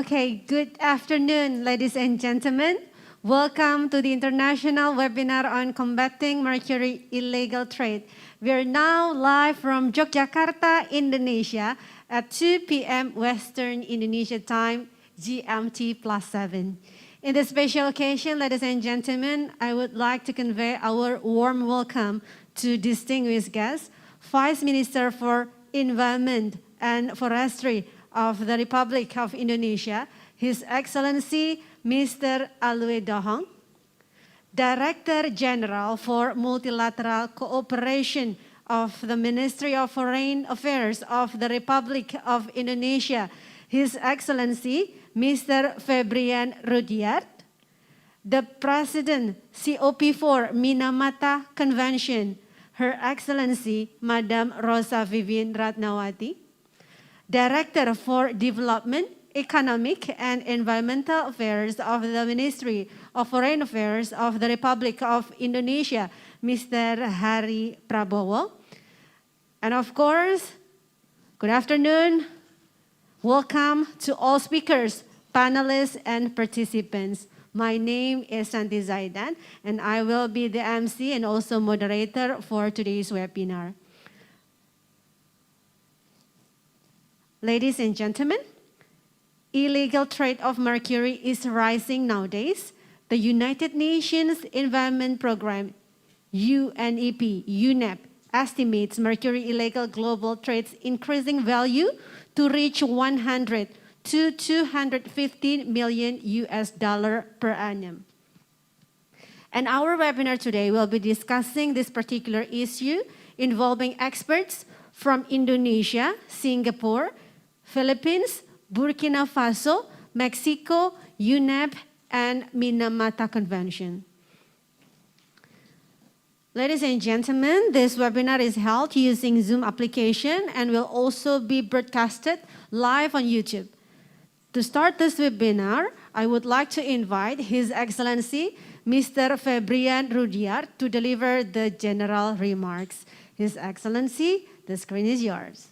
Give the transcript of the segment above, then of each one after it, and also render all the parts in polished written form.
Okay, good afternoon, ladies and gentlemen. Welcome to the international webinar on combating mercury illegal trade. We are now live from Yogyakarta, Indonesia at 2 p.m. Western Indonesia time, GMT+7. In this special occasion, ladies and gentlemen, I would like to convey our warm welcome to distinguished guests, Vice Minister for Environment and Forestry of the Republic of Indonesia, His Excellency Mr. Alwe Dohong, Director General for Multilateral Cooperation of the Ministry of Foreign Affairs of the Republic of Indonesia, His Excellency Mr. Febrian Rudyard, the President, COP4 Minamata Convention, Her Excellency, Madam Rosa Vivian Ratnawati, Director for Development, Economic and Environmental Affairs of the Ministry of Foreign Affairs of the Republic of Indonesia, Mr. Hari Prabowo. And of course, good afternoon. Welcome to all speakers, panelists, and participants. My name is Santi Zaidan, and I will be the MC and also moderator for today's webinar. Ladies and gentlemen, illegal trade of mercury is rising nowadays. The United Nations Environment Program, UNEP, estimates mercury illegal global trade's increasing value to reach 100 to 215 million US dollar per annum. And our webinar today will be discussing this particular issue involving experts from Indonesia, Singapore, Philippines, Burkina Faso, Mexico, UNEP, and Minamata Convention. Ladies and gentlemen, this webinar is held using Zoom application and will also be broadcasted live on YouTube. To start this webinar, I would like to invite His Excellency, Mr. Febrian Rudyard, to deliver the general remarks. His Excellency, the screen is yours.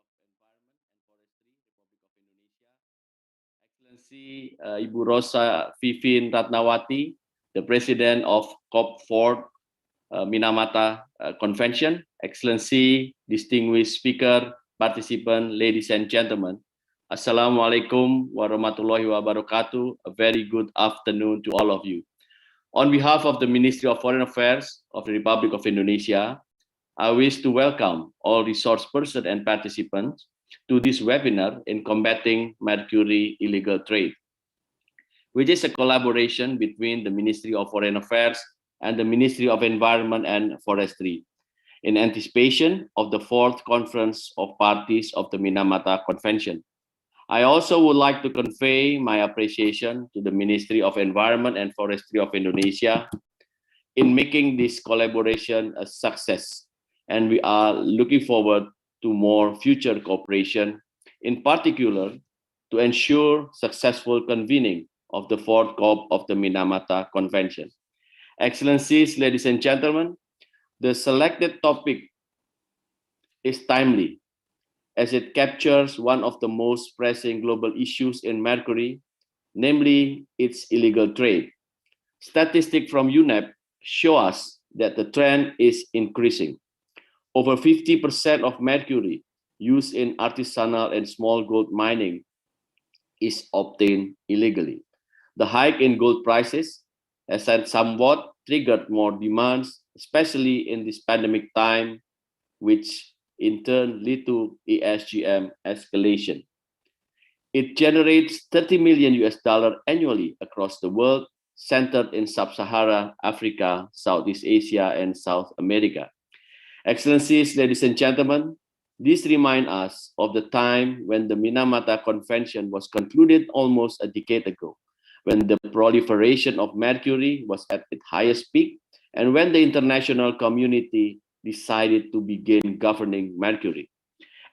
of Environment and Forestry, Republic of Indonesia, Excellency Ibu Rosa Vivin Ratnawati, the President of COP4 Minamata Convention, Excellency, distinguished speaker, participant, ladies and gentlemen, Assalamualaikum warahmatullahi wabarakatuh. A very good afternoon to all of you. On behalf of the Ministry of Foreign Affairs of the Republic of Indonesia, I wish to welcome all resource persons and participants to this webinar in combating mercury illegal trade, which is a collaboration between the Ministry of Foreign Affairs and the Ministry of Environment and Forestry in anticipation of the fourth conference of parties of the Minamata Convention. I also would like to convey my appreciation to the Ministry of Environment and Forestry of Indonesia in making this collaboration a success, and we are looking forward to more future cooperation, in particular to ensure successful convening of the fourth COP of the Minamata Convention. Excellencies, ladies and gentlemen, the selected topic is timely as it captures one of the most pressing global issues in mercury, namely its illegal trade. Statistics from UNEP show us that the trend is increasing. Over 50% of mercury used in artisanal and small gold mining is obtained illegally. The hike in gold prices has somewhat triggered more demands, especially in this pandemic time, which in turn lead to ESGM escalation. It generates 30 million US dollar annually across the world, centered in Sub-Saharan Africa, Southeast Asia, and South America. Excellencies, ladies and gentlemen, this reminds us of the time when the Minamata Convention was concluded almost a decade ago, when the proliferation of mercury was at its highest peak, and when the international community decided to begin governing mercury.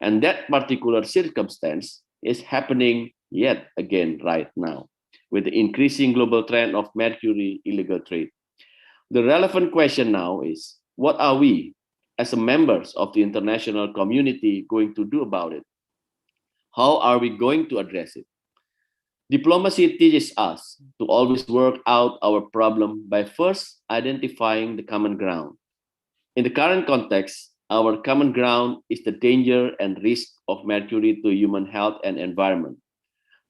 And that particular circumstance is happening yet again right now, with the increasing global trend of mercury illegal trade. The relevant question now is, what are we, as members of the international community, going to do about it? How are we going to address it? Diplomacy teaches us to always work out our problem by first identifying the common ground. In the current context, our common ground is the danger and risk of mercury to human health and environment.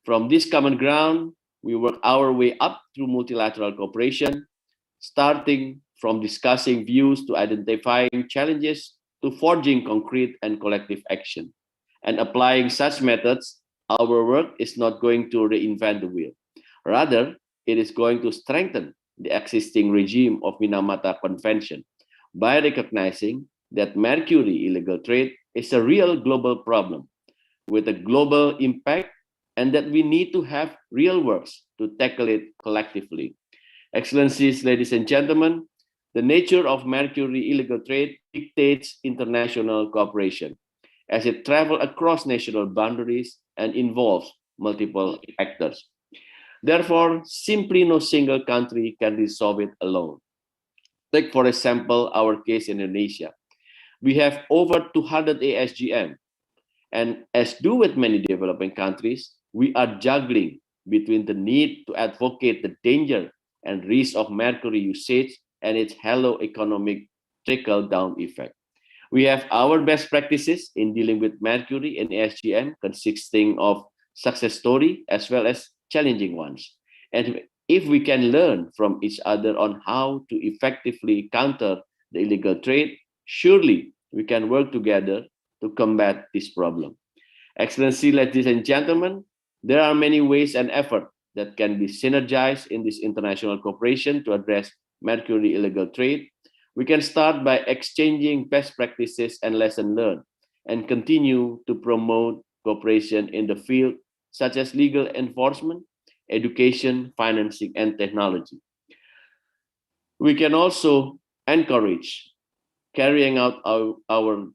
From this common ground, we work our way up through multilateral cooperation, starting from discussing views to identifying challenges to forging concrete and collective action. And applying such methods, our work is not going to reinvent the wheel. Rather, it is going to strengthen the existing regime of Minamata Convention by recognizing that mercury illegal trade is a real global problem with a global impact, and that we need to have real works to tackle it collectively. Excellencies, ladies and gentlemen, the nature of mercury illegal trade dictates international cooperation as it travels across national boundaries and involves multiple actors. Therefore, simply no single country can resolve it alone. Take, for example, our case in Indonesia. We have over 200 ASGM, and as do with many developing countries, we are juggling between the need to advocate the danger and risk of mercury usage and its halo economic trickle-down effect. We have our best practices in dealing with mercury and ASGM, consisting of success story as well as challenging ones. And if we can learn from each other on how to effectively counter the illegal trade, surely we can work together to combat this problem. Excellency, ladies and gentlemen, there are many ways and efforts that can be synergized in this international cooperation to address mercury illegal trade. We can start by exchanging best practices and lessons learned, and continue to promote cooperation in the field such as legal enforcement, education, financing, and technology. We can also encourage carrying out our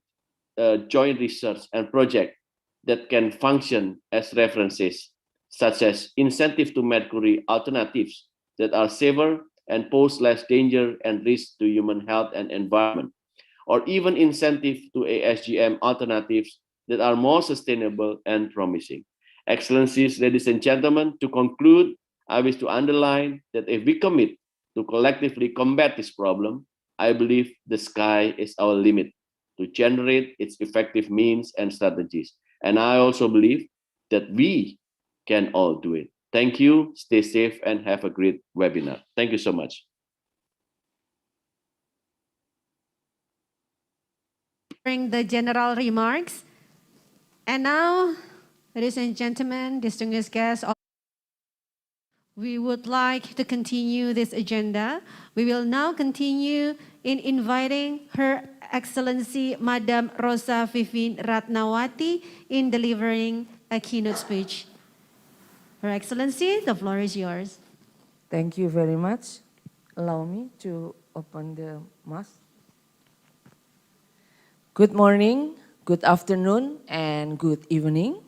joint research and project that can function as references, such as incentive to mercury alternatives that are safer and pose less danger and risk to human health and environment, or even incentive to ASGM alternatives that are more sustainable and promising. Excellencies, ladies and gentlemen, to conclude, I wish to underline that if we commit to collectively combat this problem, I believe the sky is our limit to generate its effective means and strategies. And I also believe that we can all do it. Thank you, stay safe, and have a great webinar. Thank you so much. During the general remarks. And now, ladies and gentlemen, distinguished guests, we would like to continue this agenda. We will now continue in inviting Her Excellency Madam Rosa Vivin Ratnawati in delivering a keynote speech. Her Excellency, the floor is yours. Thank you very much. Allow me to open the mask. Good morning, good afternoon, and good evening.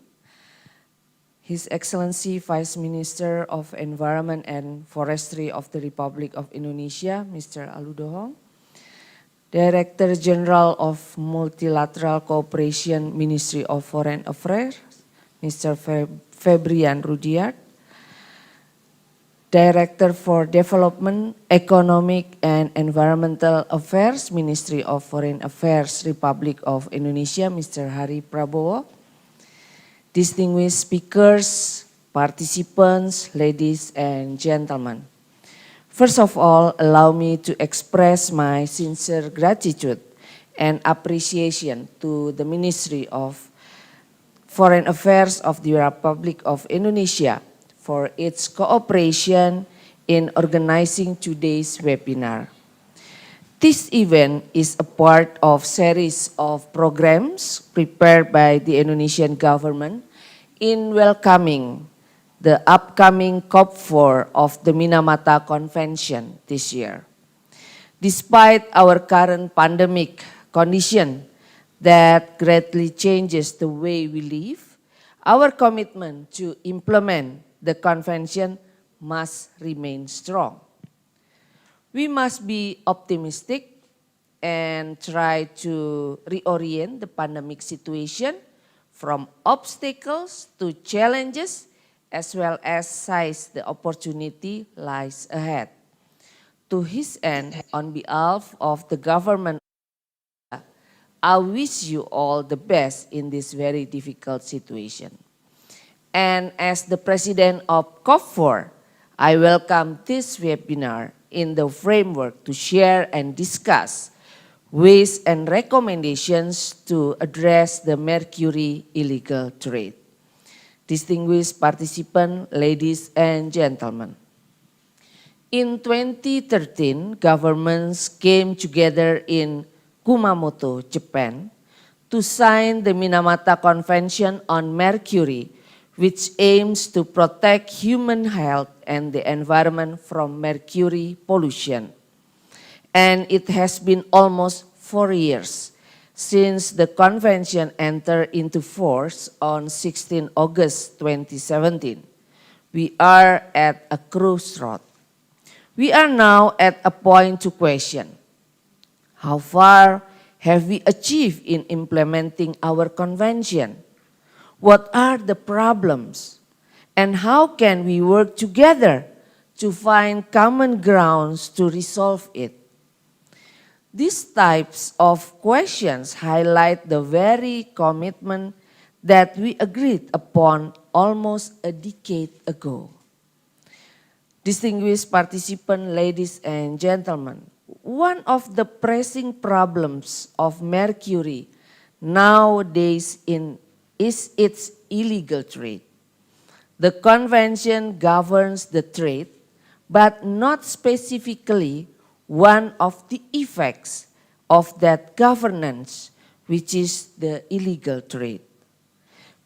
His Excellency Vice Minister of Environment and Forestry of the Republic of Indonesia, Mr. Aludohong, Director General of Multilateral Cooperation, Ministry of Foreign Affairs, Mr. Febrian Rudyard, Director for Development, Economic and Environmental Affairs, Ministry of Foreign Affairs, Republic of Indonesia, Mr. Hari Prabowo, distinguished speakers, participants, ladies and gentlemen. First of all, allow me to express my sincere gratitude and appreciation to the Ministry of Foreign Affairs of the Republic of Indonesia for its cooperation in organizing today's webinar. This event is a part of a series of programs prepared by the Indonesian government in welcoming the upcoming COP4 of the Minamata Convention this year. Despite our current pandemic condition that greatly changes the way we live, our commitment to implement the convention must remain strong. We must be optimistic and try to reorient the pandemic situation from obstacles to challenges, as well as seize the opportunity lies ahead. To his end, on behalf of the government, I wish you all the best in this very difficult situation. And as the president of COP4, I welcome this webinar in the framework to share and discuss ways and recommendations to address the mercury illegal trade. Distinguished participants, ladies and gentlemen. In 2013, governments came together in Kumamoto, Japan, to sign the Minamata Convention on Mercury, which aims to protect human health and the environment from mercury pollution. And it has been almost 4 years since the convention entered into force on 16 August 2017. We are at a crossroad. We are now at a point to question, how far have we achieved in implementing our convention? What are the problems? And how can we work together to find common grounds to resolve it? These types of questions highlight the very commitment that we agreed upon almost a decade ago. Distinguished participants, ladies and gentlemen, one of the pressing problems of mercury nowadays is its illegal trade. The convention governs the trade, but not specifically one of the effects of that governance, which is the illegal trade.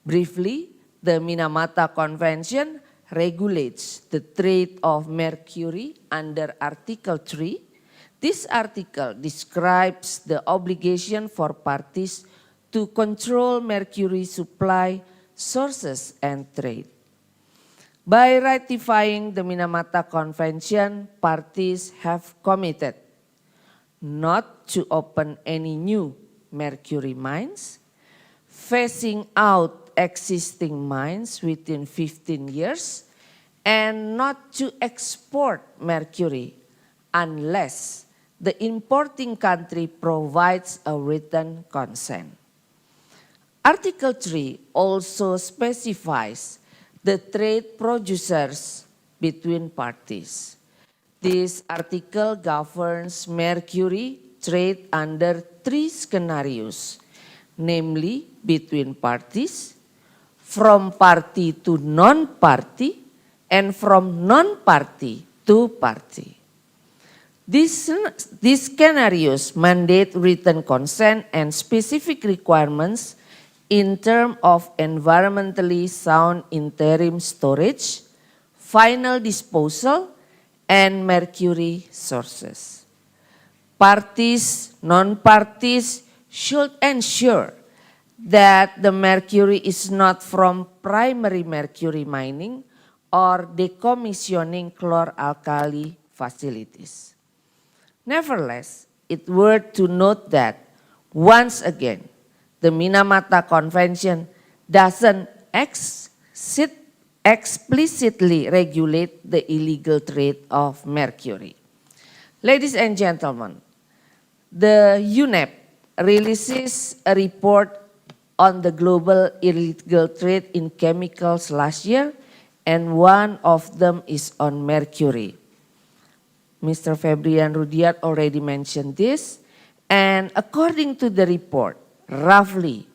Briefly, the Minamata Convention regulates the trade of mercury under Article 3. This article describes the obligation for parties to control mercury supply, sources, and trade. By ratifying the Minamata Convention, parties have committed not to open any new mercury mines, phasing out existing mines within 15 years, and not to export mercury unless the importing country provides a written consent. Article 3 also specifies the trade producers between parties. This article governs mercury trade under 3 scenarios, namely between parties, from party to non-party, and from non-party to party. These scenarios mandate written consent and specific requirements in terms of environmentally sound interim storage, final disposal, and mercury sources. Parties, non-parties should ensure that the mercury is not from primary mercury mining or decommissioning chlor-alkali facilities. Nevertheless, it's worth to note that, once again, the Minamata Convention doesn't explicitly regulate the illegal trade of mercury. Ladies and gentlemen, the UNEP releases a report on the global illegal trade in chemicals last year, and one of them is on mercury. Mr. Febrian Rudiat already mentioned this, and according to the report, roughly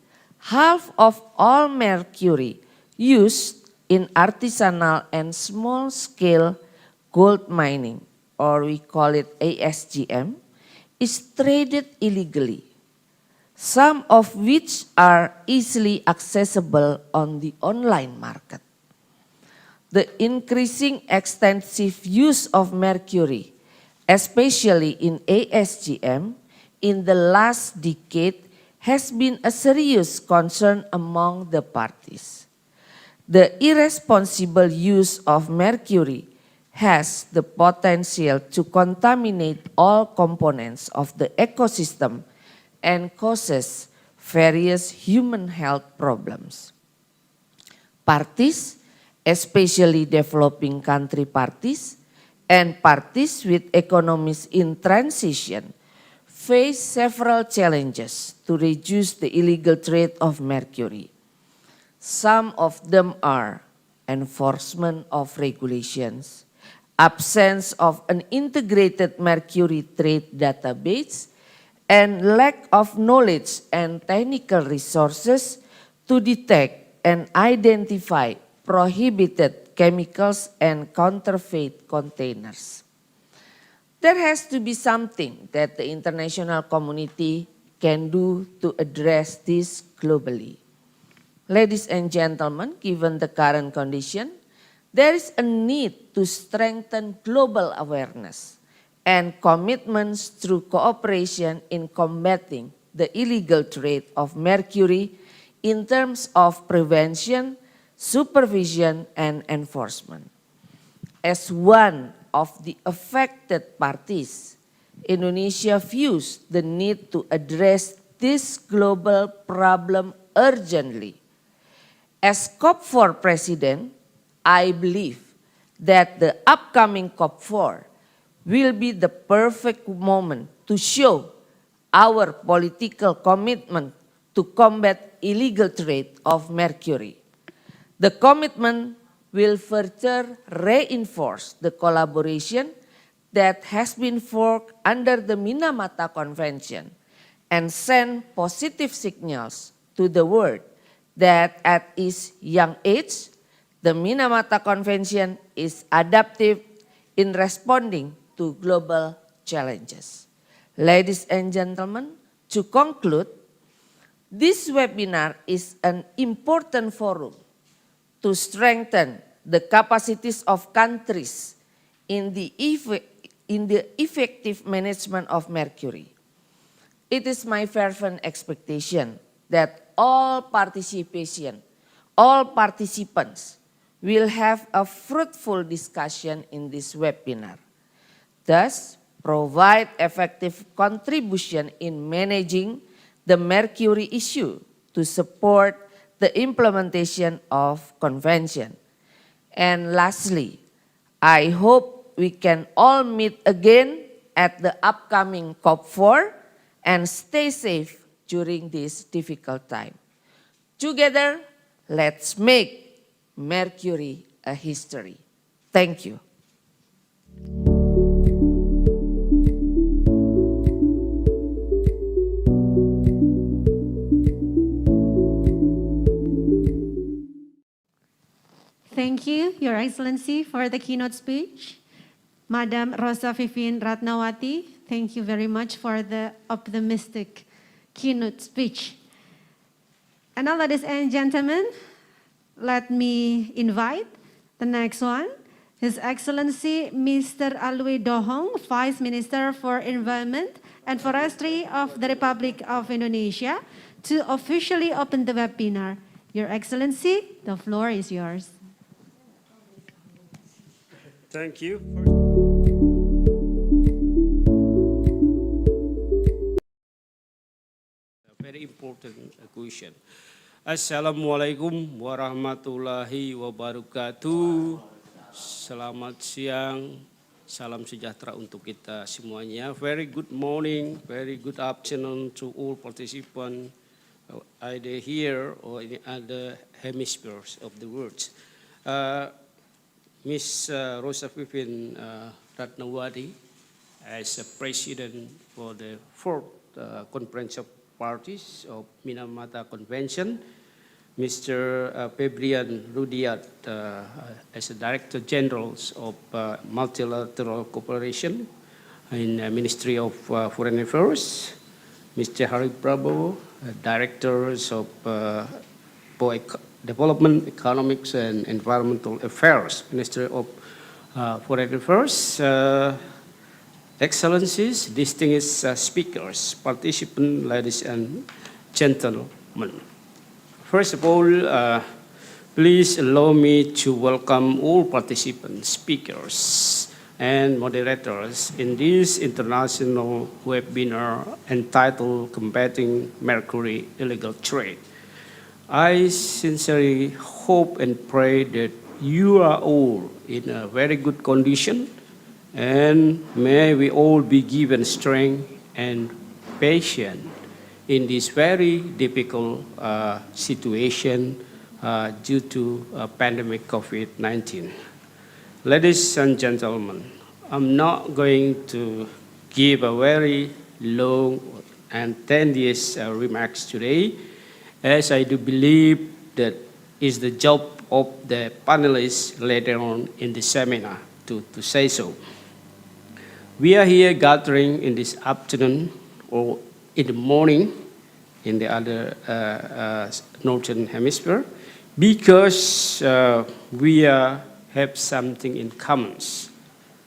half of all mercury used in artisanal and small-scale gold mining, or we call it ASGM, is traded illegally, some of which are easily accessible on the online market. The increasing extensive use of mercury, especially in ASGM, in the last decade has been a serious concern among the parties. The irresponsible use of mercury has the potential to contaminate all components of the ecosystem and causes various human health problems. Parties, especially developing country parties, and parties with economies in transition face several challenges to reduce the illegal trade of mercury. Some of them are enforcement of regulations, absence of an integrated mercury trade database, and lack of knowledge and technical resources to detect and identify prohibited chemicals and counterfeit containers. There has to be something that the international community can do to address this globally. Ladies and gentlemen, given the current condition, there is a need to strengthen global awareness and commitments through cooperation in combating the illegal trade of mercury in terms of prevention, supervision, and enforcement. As one of the affected parties, Indonesia views the need to address this global problem urgently. As COP4 president, I believe that the upcoming COP4 will be the perfect moment to show our political commitment to combat illegal trade of mercury. The commitment will further reinforce the collaboration that has been forged under the Minamata Convention and send positive signals to the world that at its young age, the Minamata Convention is adaptive in responding to global challenges. Ladies and gentlemen, to conclude, this webinar is an important forum to strengthen the capacities of countries in the effective management of mercury. It is my fervent expectation that all participants will have a fruitful discussion in this webinar. Thus, provide effective contribution in managing the mercury issue to support the implementation of convention. And lastly, I hope we can all meet again at the upcoming COP4 and stay safe during this difficult time. Together, let's make Mercury a history. Thank you. Thank you, Your Excellency, for the keynote speech. Madam Rosa Vivin Ratnawati, thank you very much for the optimistic keynote speech. And now, ladies and gentlemen, let me invite the next one, His Excellency Mr. Alwi Dohong, Vice Minister for Environment and Forestry of the Republic of Indonesia, to officially open the webinar. Your Excellency, the floor is yours. Thank you. A very important question. Assalamualaikum warahmatullahi wabarakatuh. Selamat siang, salam sejahtera untuk kita semuanya. Very good morning, very good afternoon to all participants, either here or in other hemispheres of the world. Ms. Rosa Vivin Ratnawati, as a president for the fourth conference of parties of Minamata Convention, Mr. Febrian Rudiat, as a Director General of Multilateral Cooperation in the Ministry of Foreign Affairs, Mr. Hari Prabowo, Directors of Development, Economics and Environmental Affairs, Ministry of Foreign Affairs, Excellencies, distinguished speakers, participants, ladies and gentlemen. First of all, please allow me to welcome all participants, speakers, and moderators in this international webinar entitled Combating Mercury Illegal Trade. I sincerely hope and pray that you are all in a very good condition, and may we all be given strength and patience in this very difficult situation due to pandemic COVID-19. Ladies and gentlemen, I'm not going to give a very long and tedious remarks today, as I do believe that is the job of the panelists later on in the seminar to say so. We are here gathering in this afternoon or in the morning in the other northern hemisphere because we have something in common.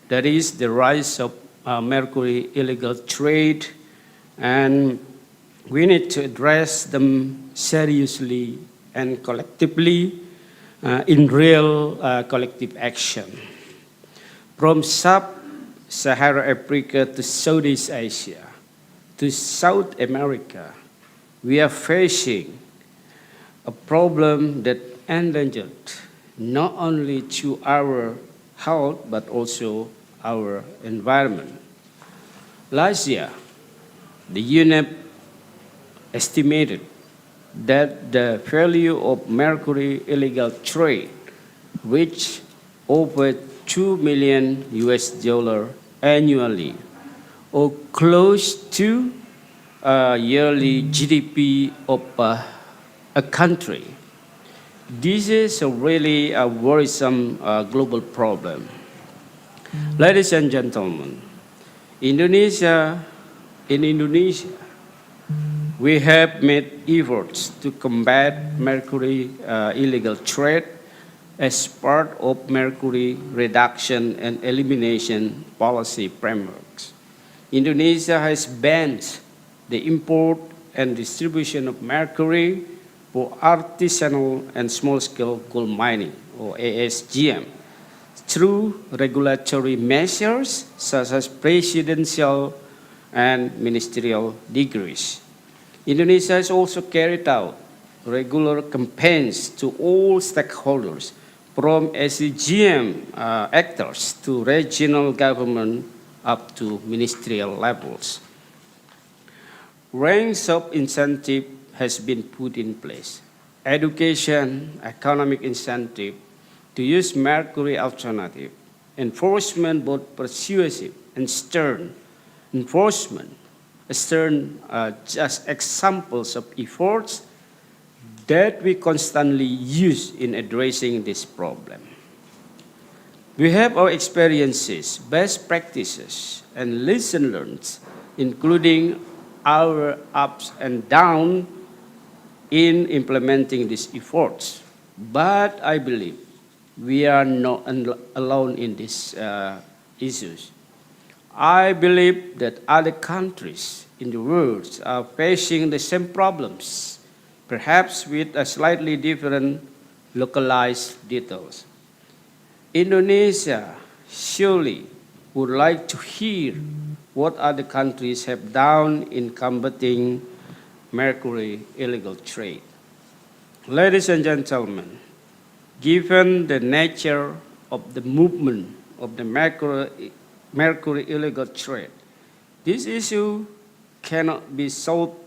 That is the rise of mercury illegal trade, and we need to address them seriously and collectively in real collective action. From sub-Saharan Africa to Southeast Asia to South America, we are facing a problem that endangered not only to our health but also our environment. Last year, the UNEP estimated that the value of mercury illegal trade reached over $2 million annually, or close to yearly GDP of a country. This is really a worrisome global problem. Ladies and gentlemen, in Indonesia, we have made efforts to combat mercury illegal trade as part of mercury reduction and elimination policy frameworks. Indonesia has banned the import and distribution of mercury for artisanal and small-scale coal mining, or ASGM, through regulatory measures such as presidential and ministerial decrees. Indonesia has also carried out regular campaigns to all stakeholders, from SCGM actors to regional government up to ministerial levels. Ranks of incentive has been put in place. Education, economic incentive to use mercury alternative, enforcement both persuasive and stern enforcement. Stern are just examples of efforts that we constantly use in addressing this problem. We have our experiences, best practices, and lessons learned, including our ups and downs in implementing these efforts. But I believe we are not alone in these issues. I believe that other countries in the world are facing the same problems, perhaps with a slightly different localized details. Indonesia surely would like to hear what other countries have done in combating mercury illegal trade. Ladies and gentlemen, given the nature of the movement of the mercury illegal trade, this issue cannot be solved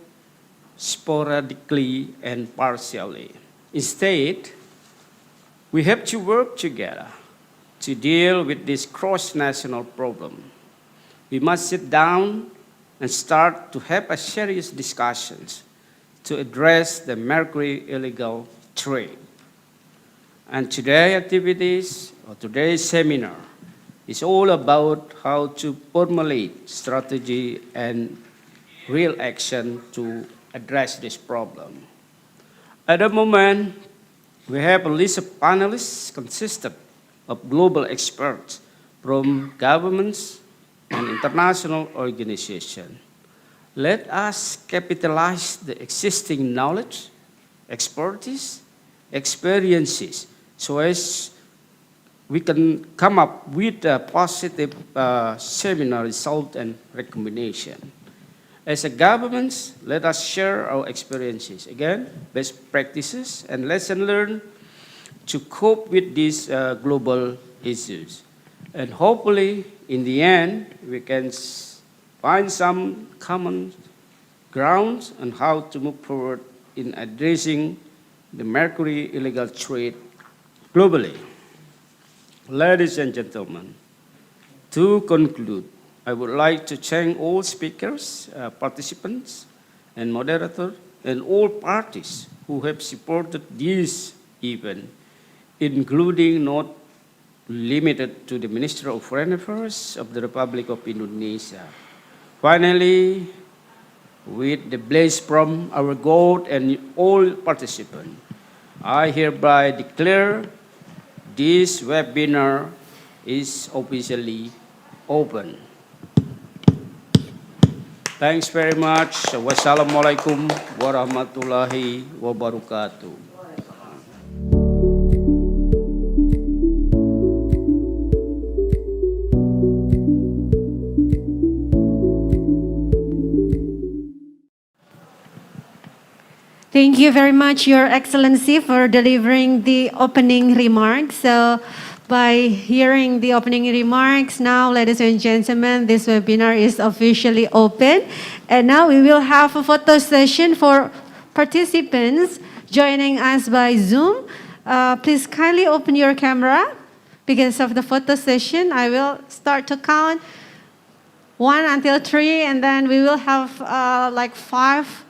sporadically and partially. Instead, we have to work together to deal with this cross-national problem. We must sit down and start to have a serious discussions to address the mercury illegal trade. And today's activities, or today's seminar, is all about how to formulate strategy and real action to address this problem. At the moment, we have a list of panelists consistent of global experts from governments and international organizations. Let us capitalize the existing knowledge, expertise, experiences, so as we can come up with a positive seminar result and recommendation. As a government, let us share our experiences. Again, best practices and lessons learned to cope with these global issues. And hopefully, in the end, we can find some common grounds on how to move forward in addressing the mercury illegal trade globally. Ladies and gentlemen, to conclude, I would like to thank all speakers, participants, and moderators, and all parties who have supported this event, including not limited to the Minister of Foreign Affairs of the Republic of Indonesia. Finally, with the blessing from our God and all participants, I hereby declare this webinar is officially open. Thanks very much. Wassalamualaikum warahmatullahi wabarakatuh. Thank you very much, Your Excellency, for delivering the opening remarks. So, by hearing the opening remarks, now, ladies and gentlemen, this webinar is officially open. And now we will have a photo session for participants joining us by Zoom. Please kindly open your camera. Because of the photo session, I will start to count 1 until 3, and then we will have like 5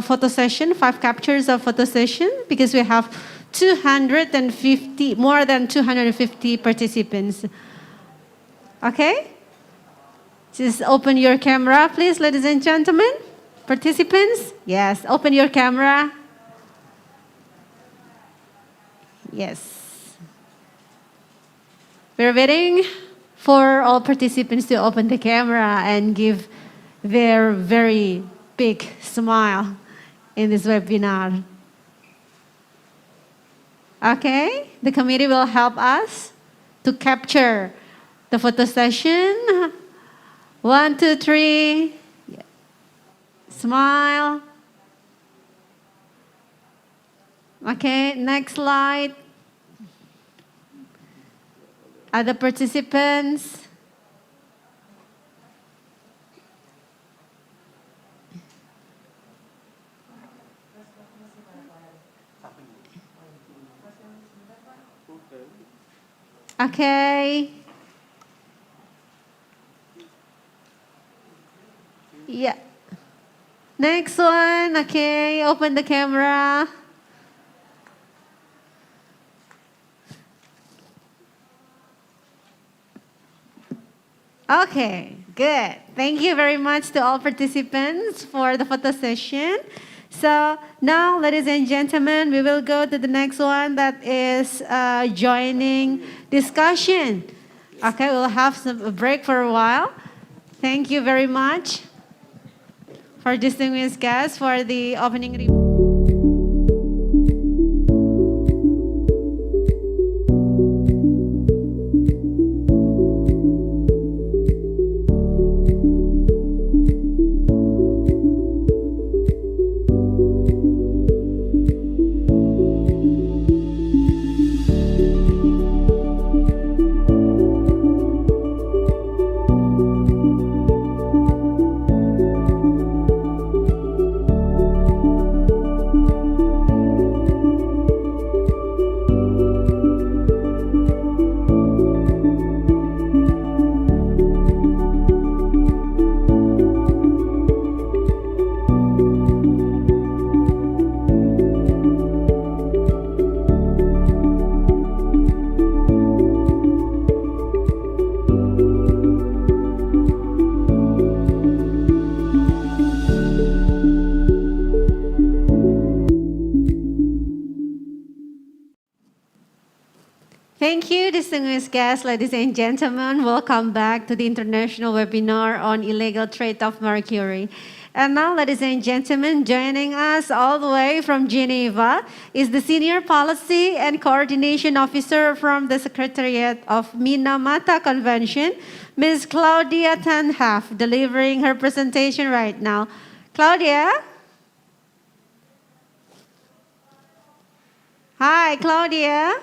photo session, 5 captures of photo session, because we have 250, more than 250 participants. Okay? Just open your camera, please, ladies and gentlemen. Participants, yes, open your camera. Yes. We're waiting for all participants to open the camera and give their very big smile in this webinar. Okay, the committee will help us to capture the photo session. 1, 2, 3. Smile. Okay, next slide. Other participants. Okay. Yeah. Next one. Okay, open the camera. Okay, good. Thank you very much to all participants for the photo session. So now, ladies and gentlemen, we will go to the next one, that is joining discussion. Okay, we'll have a break for a while. Thank you very much for distinguished guests for the opening remarks. Thank you, distinguished guests, ladies and gentlemen. Welcome back to the international webinar on illegal trade of mercury. And now, ladies and gentlemen, joining us all the way from Geneva is the Senior Policy and Coordination Officer from the Secretariat of Minamata Convention, Ms. Claudia Tanhaf, delivering her presentation right now. Claudia? Hi, Claudia.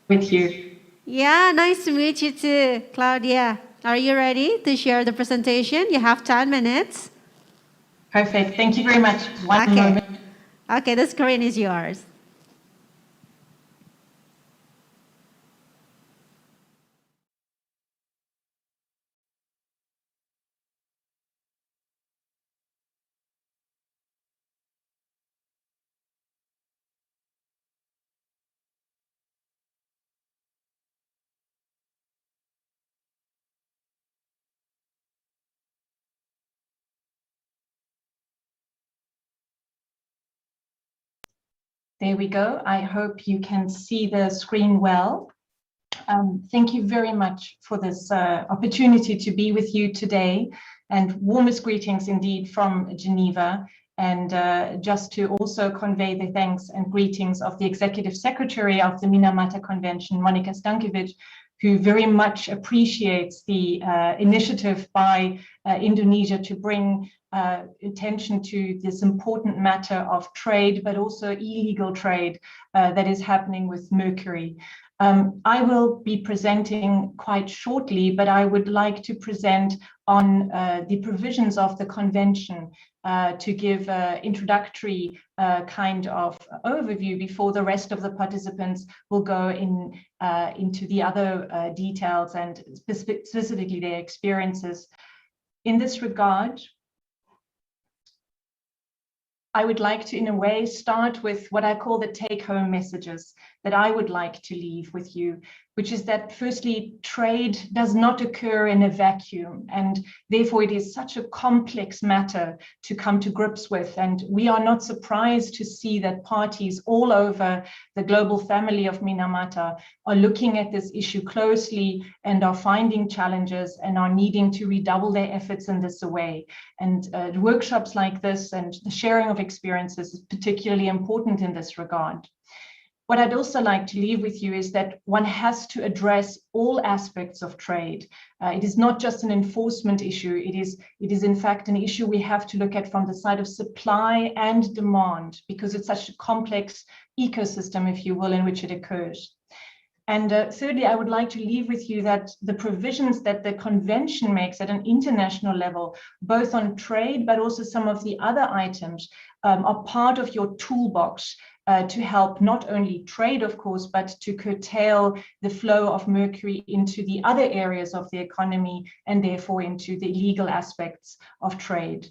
With you. Yeah, nice to meet you too, Claudia. Are you ready to share the presentation? You have 10 minutes. Perfect. Thank you very much. One moment. Okay, the screen is yours. There we go. I hope you can see the screen well. Thank you very much for this opportunity to be with you today, and warmest greetings indeed from Geneva. And just to also convey the thanks and greetings of the Executive Secretary of the Minamata Convention, Monica Stankiewicz, who very much appreciates the initiative by Indonesia to bring attention to this important matter of trade, but also illegal trade that is happening with mercury. I will be presenting quite shortly, but I would like to present on the provisions of the convention to give an introductory kind of overview before the rest of the participants will go into the other details and specifically their experiences. In this regard, I would like to, in a way, start with what I call the take-home messages that I would like to leave with you, which is that firstly, trade does not occur in a vacuum, and therefore it is such a complex matter to come to grips with. And we are not surprised to see that parties all over the global family of Minamata are looking at this issue closely and are finding challenges and are needing to redouble their efforts in this way. And workshops like this and the sharing of experiences is particularly important in this regard. What I'd also like to leave with you is that one has to address all aspects of trade. It is not just an enforcement issue. It is in fact an issue we have to look at from the side of supply and demand, because it's such a complex ecosystem, if you will, in which it occurs. And thirdly, I would like to leave with you that the provisions that the convention makes at an international level, both on trade, but also some of the other items, are part of your toolbox to help not only trade, of course, but to curtail the flow of mercury into the other areas of the economy and therefore into the legal aspects of trade.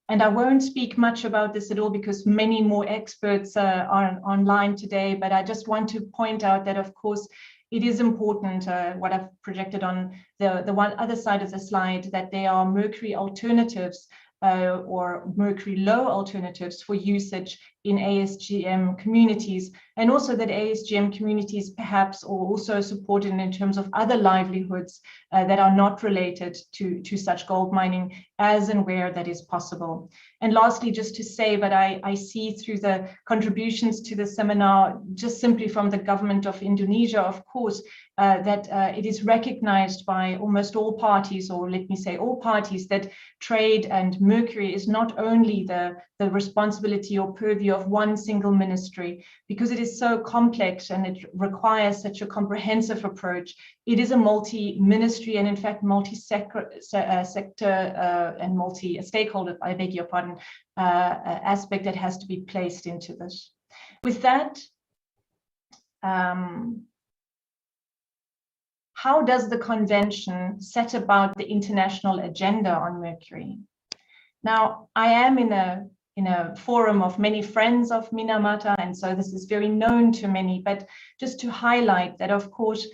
And I won't speak much about this at all because many more experts are online today, but I just want to point out that, of course, it is important, what I've projected on the one other side of the slide, that there are mercury alternatives or mercury low alternatives for usage in ASGM communities, and also that ASGM communities perhaps are also supported in terms of other livelihoods that are not related to such gold mining, as and where that is possible. And lastly, just to say that I see through the contributions to the seminar, just simply from the government of Indonesia, of course, that it is recognized by almost all parties, or let me say all parties, that trade and mercury is not only the responsibility or purview of one single ministry, because it is so complex and it requires such a comprehensive approach. It is a multi-ministry and in fact multi-sector and multi-stakeholder, I beg your pardon, aspect that has to be placed into this. With that, how does the convention set about the international agenda on mercury? Now, I am in a forum of many friends of Minamata, and so this is very known to many, but just to highlight that, of course,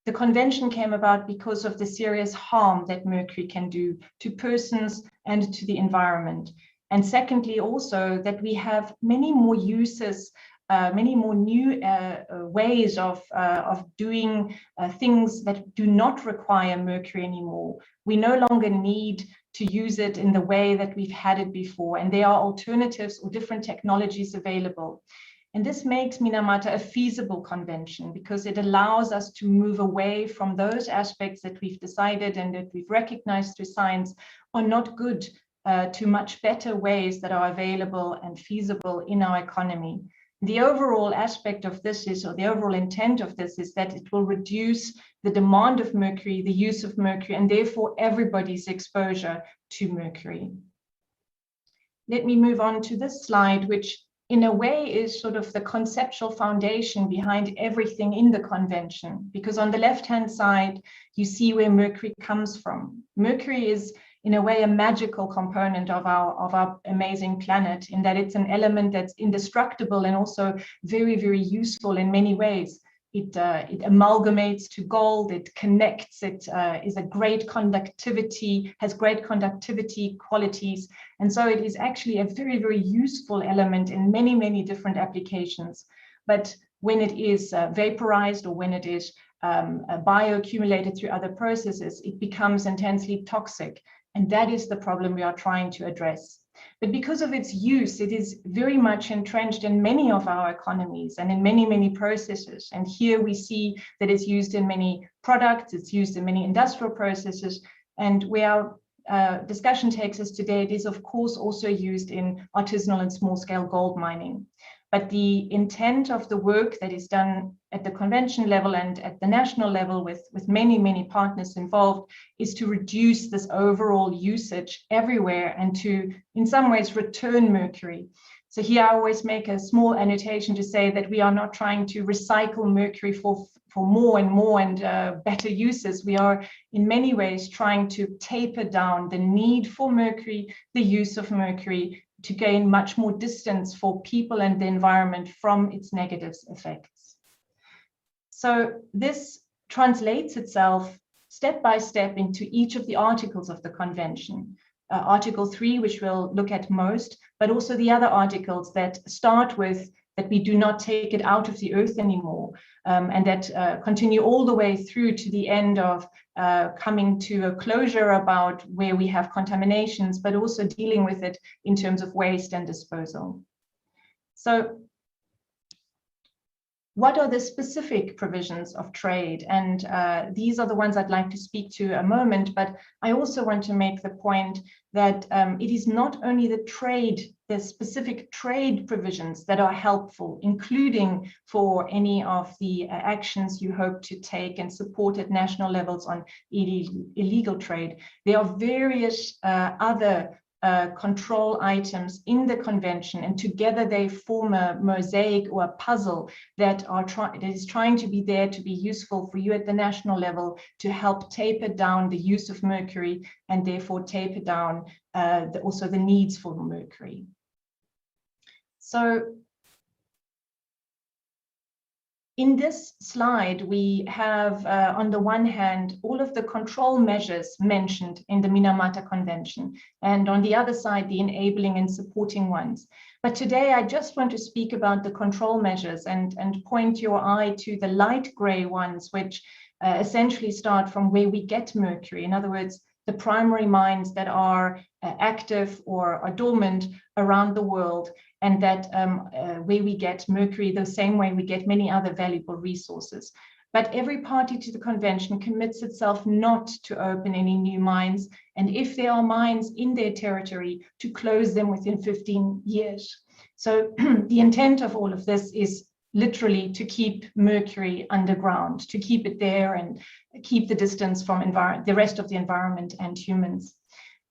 the convention came about because of the serious harm that mercury can do to persons and to the environment. And secondly, also that we have many more uses, many more new ways of doing things that do not require mercury anymore. We no longer need to use it in the way that we've had it before, and there are alternatives or different technologies available. And this makes Minamata a feasible convention because it allows us to move away from those aspects that we've decided and that we've recognized through science are not good, to much better ways that are available and feasible in our economy. The overall aspect of this is, or the overall intent of this is, that it will reduce the demand of mercury, the use of mercury, and therefore everybody's exposure to mercury. Let me move on to this slide, which in a way is sort of the conceptual foundation behind everything in the convention, because on the left-hand side, you see where mercury comes from. Mercury is, in a way, a magical component of our amazing planet, in that it's an element that's indestructible and also very, very useful in many ways. It amalgamates to gold, it connects, it is a great conductivity, has great conductivity qualities. And so it is actually a very, very useful element in many, many different applications. But when it is vaporized, or when it is bioaccumulated through other processes, it becomes intensely toxic. And that is the problem we are trying to address. But because of its use, it is very much entrenched in many of our economies and in many, many processes. And here we see that it's used in many products, it's used in many industrial processes. And where our discussion takes us today, it is of course also used in artisanal and small-scale gold mining. But the intent of the work that is done at the convention level and at the national level with many, many partners involved is to reduce this overall usage everywhere and to, in some ways, return mercury. So here I always make a small annotation to say that we are not trying to recycle mercury for more and more and better uses. We are in many ways trying to taper down the need for mercury, the use of mercury, to gain much more distance for people and the environment from its negative effects. So this translates itself step by step into each of the articles of the convention. Article 3, which we'll look at most, but also the other articles that start with that we do not take it out of the earth anymore, and that continue all the way through to the end of coming to a closure about where we have contaminations, but also dealing with it in terms of waste and disposal. So what are the specific provisions of trade? And these are the ones I'd like to speak to a moment, but I also want to make the point that it is not only the specific trade provisions that are helpful, including for any of the actions you hope to take and support at national levels on illegal trade. There are various other control items in the convention, and together they form a mosaic or a puzzle that is trying to be there to be useful for you at the national level to help taper down the use of mercury and therefore taper down also the needs for mercury. So in this slide, we have, on the one hand, all of the control measures mentioned in the Minamata Convention, and on the other side, the enabling and supporting ones. But today, I just want to speak about the control measures and point your eye to the light gray ones, which essentially start from where we get mercury. In other words, the primary mines that are active or are dormant around the world, and that where we get mercury the same way we get many other valuable resources. But every party to the convention commits itself not to open any new mines, and if there are mines in their territory, to close them within 15 years. So the intent of all of this is literally to keep mercury underground, to keep it there and keep the distance from the rest of the environment and humans.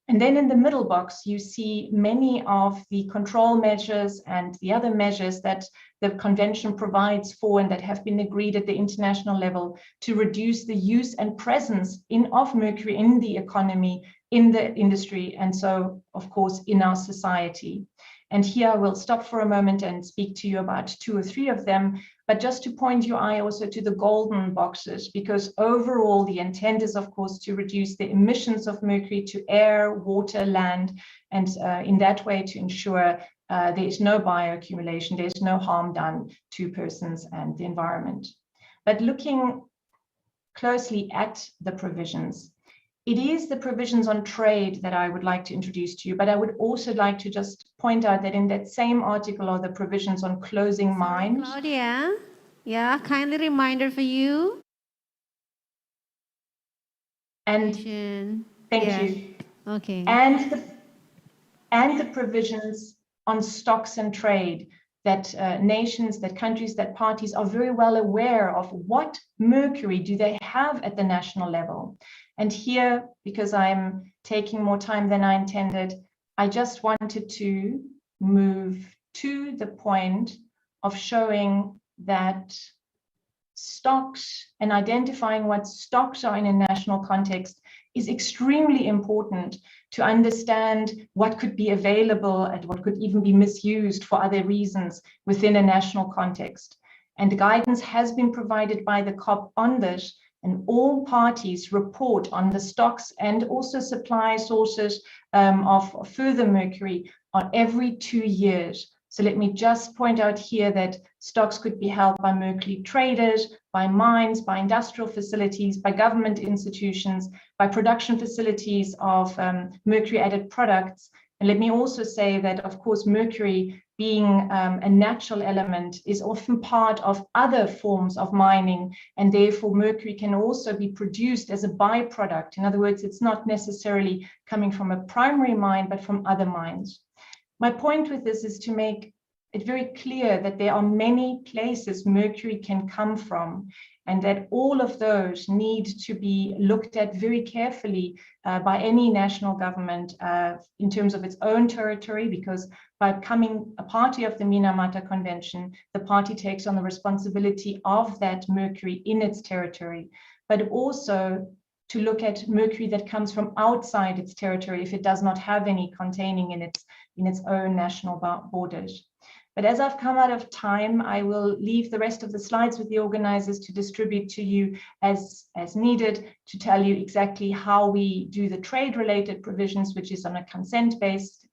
And then in the middle box, you see many of the control measures and the other measures that the convention provides for and that have been agreed at the international level to reduce the use and presence of mercury in the economy, in the industry, and so, of course, in our society. And here I will stop for a moment and speak to you about 2 or 3 of them, but just to point your eye also to the golden boxes, because overall the intent is, of course, to reduce the emissions of mercury to air, water, land, and in that way to ensure there is no bioaccumulation, there is no harm done to persons and the environment. But looking closely at the provisions, it is the provisions on trade that I would like to introduce to you, but I would also like to just point out that in that same article are the provisions on closing mines. Claudia, yeah, kindly reminder for you. And thank yes. you. Okay. And the provisions on stocks and trade, that nations, that countries, that parties are very well aware of what mercury do they have at the national level. And here, because I'm taking more time than I intended, I just wanted to move to the point of showing that stocks and identifying what stocks are in a national context is extremely important to understand what could be available and what could even be misused for other reasons within a national context. And the guidance has been provided by the COP on this, and all parties report on the stocks and also supply sources of further mercury on every 2 years. So let me just point out here that stocks could be held by mercury traders, by mines, by industrial facilities, by government institutions, by production facilities of mercury added products. And let me also say that, of course, mercury being a natural element is often part of other forms of mining, and therefore mercury can also be produced as a byproduct. In other words, it's not necessarily coming from a primary mine, but from other mines. My point with this is to make it very clear that there are many places mercury can come from, and that all of those need to be looked at very carefully by any national government in terms of its own territory, because by becoming a party of the Minamata Convention, the party takes on the responsibility of that mercury in its territory, but also to look at mercury that comes from outside its territory if it does not have any containing in its own national borders. But as I've come out of time, I will leave the rest of the slides with the organizers to distribute to you as needed, to tell you exactly how we do the trade-related provisions, which is on a consent-based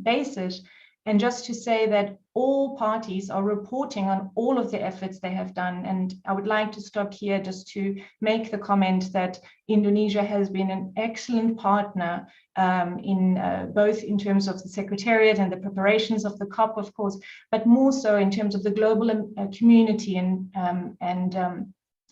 basis. And just to say that all parties are reporting on all of the efforts they have done. And I would like to stop here just to make the comment that Indonesia has been an excellent partner both in terms of the Secretariat and the preparations of the COP, of course, but more so in terms of the global community and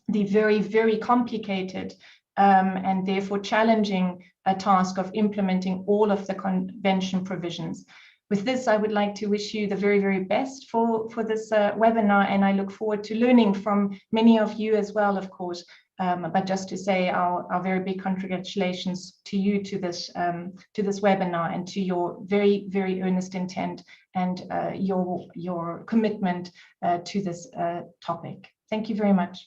the very, very complicated and therefore challenging task of implementing all of the convention provisions. With this, I would like to wish you the very, very best for this webinar, and I look forward to learning from many of you as well, of course. But just to say our very big congratulations to you to this webinar and to your very, very earnest intent and your commitment to this topic. Thank you very much.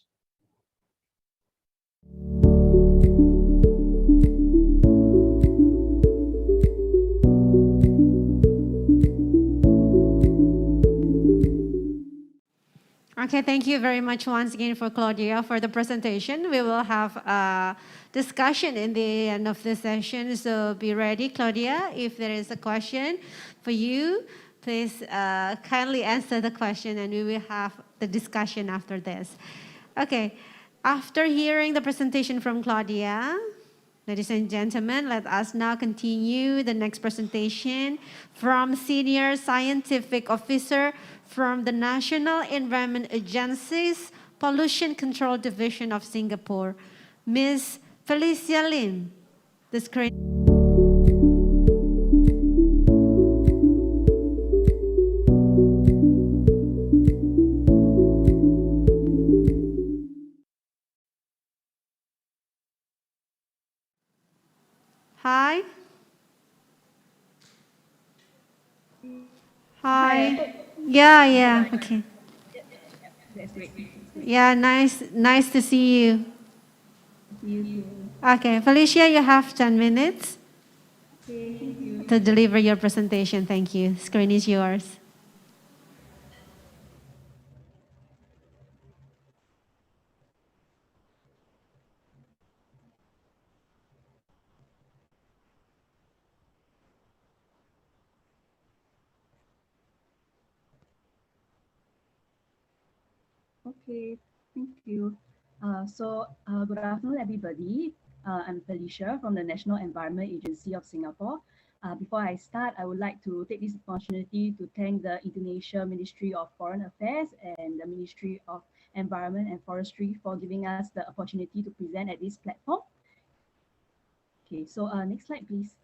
Okay, thank you very much once again for Claudia for the presentation. We will have a discussion in the end of the session, so be ready, Claudia. If there is a question for you, please kindly answer the question and we will have the discussion after this. Okay, after hearing the presentation from Claudia, ladies and gentlemen, let us now continue the next presentation from Senior Scientific Officer from the National Environment Agency's Pollution Control Division of Singapore, Ms. Felicia Lim. The screen. Hi. Hi. Yeah, okay. That's great. Yeah, nice to see you. Okay, Felicia, you have 10 minutes to deliver your presentation. Thank you. Screen is yours. Okay, thank you. Good afternoon, everybody. I'm Felicia from the National Environment Agency of Singapore. Before I start, I would like to take this opportunity to thank the Indonesia Ministry of Foreign Affairs and the Ministry of Environment and Forestry for giving us the opportunity to present at this platform. Okay, so next slide, please.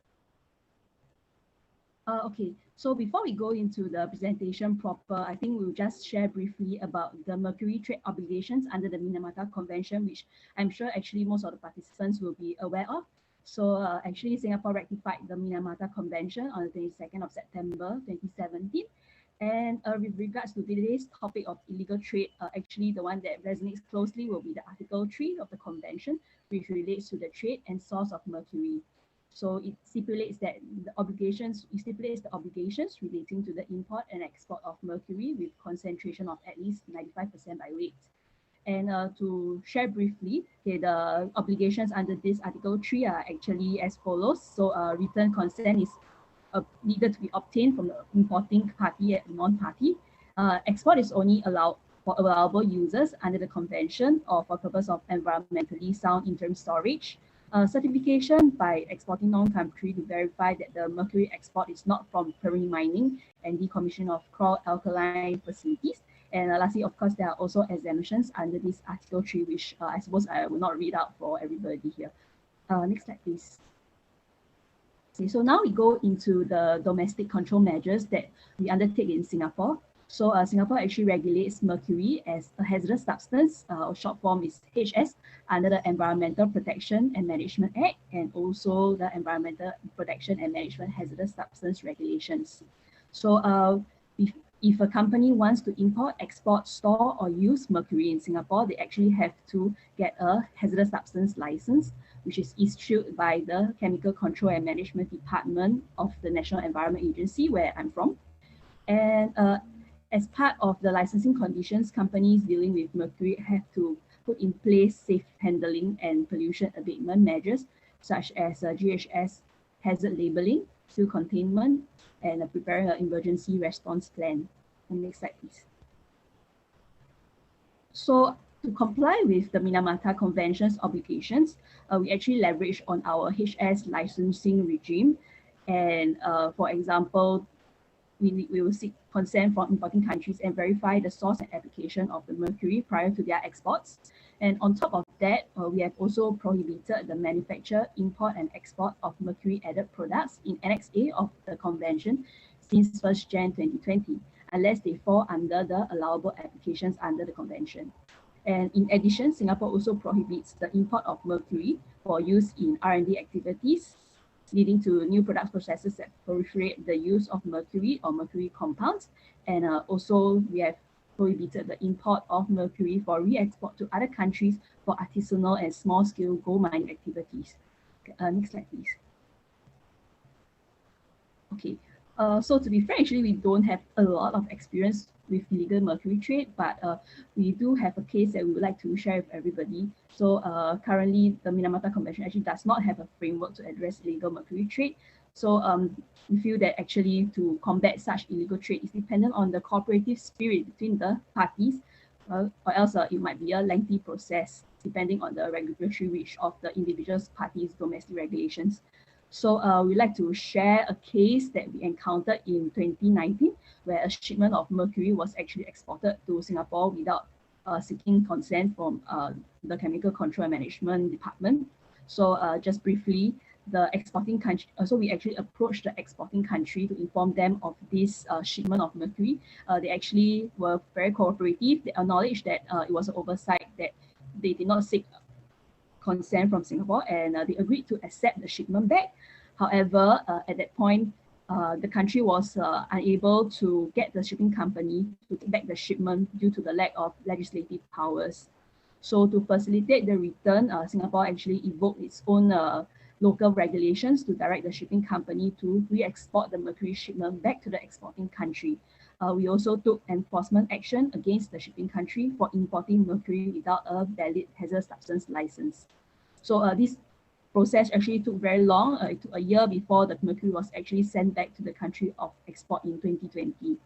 Okay, so before we go into the presentation proper, I think we'll just share briefly about the mercury trade obligations under the Minamata Convention, which I'm sure actually most of the participants will be aware of. So actually Singapore ratified the Minamata Convention on the 22nd of September 2017. And with regards to today's topic of illegal trade, actually the one that resonates closely will be the Article 3 of the Convention, which relates to the trade and source of mercury. So it stipulates that the obligations relating to the import and export of mercury with concentration of at least 95% by weight. And to share briefly, okay, the obligations under this Article 3 are actually as follows. So written consent is needed to be obtained from the importing party and non-party. Export is only allowed for allowable users under the convention or for purpose of environmentally sound interim storage. Certification by exporting non-country to verify that the mercury export is not from permanent mining and decommission of chlor-alkali facilities. And lastly, of course, there are also exemptions under this Article 3, which I suppose I will not read out for everybody here. Next slide, please. Okay, so now we go into the domestic control measures that we undertake in Singapore. So Singapore actually regulates mercury as a hazardous substance, or short form is HS, under the Environmental Protection and Management Act and also the Environmental Protection and Management Hazardous Substance Regulations. So if a company wants to import, export, store or use mercury in Singapore, they actually have to get a hazardous substance license, which is issued by the Chemical Control and Management Department of the National Environment Agency, where I'm from. And as part of the licensing conditions, companies dealing with mercury have to put in place safe handling and pollution abatement measures, such as GHS hazard labeling, spill containment, and preparing an emergency response plan. And next slide, please. So to comply with the Minamata Convention's obligations, we actually leverage on our HS licensing regime. And for example, we will seek consent from importing countries and verify the source and application of the mercury prior to their exports. And on top of that, we have also prohibited the manufacture, import, and export of mercury-added products in Annex A of the Convention since 1st Jan 2020, unless they fall under the allowable applications under the Convention. And in addition, Singapore also prohibits the import of mercury for use in R&D activities, leading to new product processes that proliferate the use of mercury or mercury compounds. And also, we have prohibited the import of mercury for re-export to other countries for artisanal and small-scale gold mining activities. Next slide, please. Okay, so to be frank, actually, we don't have a lot of experience with illegal mercury trade, but we do have a case that we would like to share with everybody. So currently, the Minamata Convention actually does not have a framework to address illegal mercury trade. So we feel that actually to combat such illegal trade is dependent on the cooperative spirit between the parties, or else it might be a lengthy process depending on the regulatory reach of the individual parties' domestic regulations. So we'd like to share a case that we encountered in 2019, where a shipment of mercury was actually exported to Singapore without seeking consent from the Chemical Control and Management Department. So just briefly, the exporting country, so we actually approached the exporting country to inform them of this shipment of mercury. They actually were very cooperative. They acknowledged that it was an oversight, that they did not seek consent from Singapore, and they agreed to accept the shipment back. However, at that point, the country was unable to get the shipping company to take back the shipment due to the lack of legislative powers. So to facilitate the return, Singapore actually evoked its own local regulations to direct the shipping company to re-export the mercury shipment back to the exporting country. We also took enforcement action against the shipping country for importing mercury without a valid hazardous substance license. So this process actually took very long. It took a year before the mercury was actually sent back to the country of export in 2020.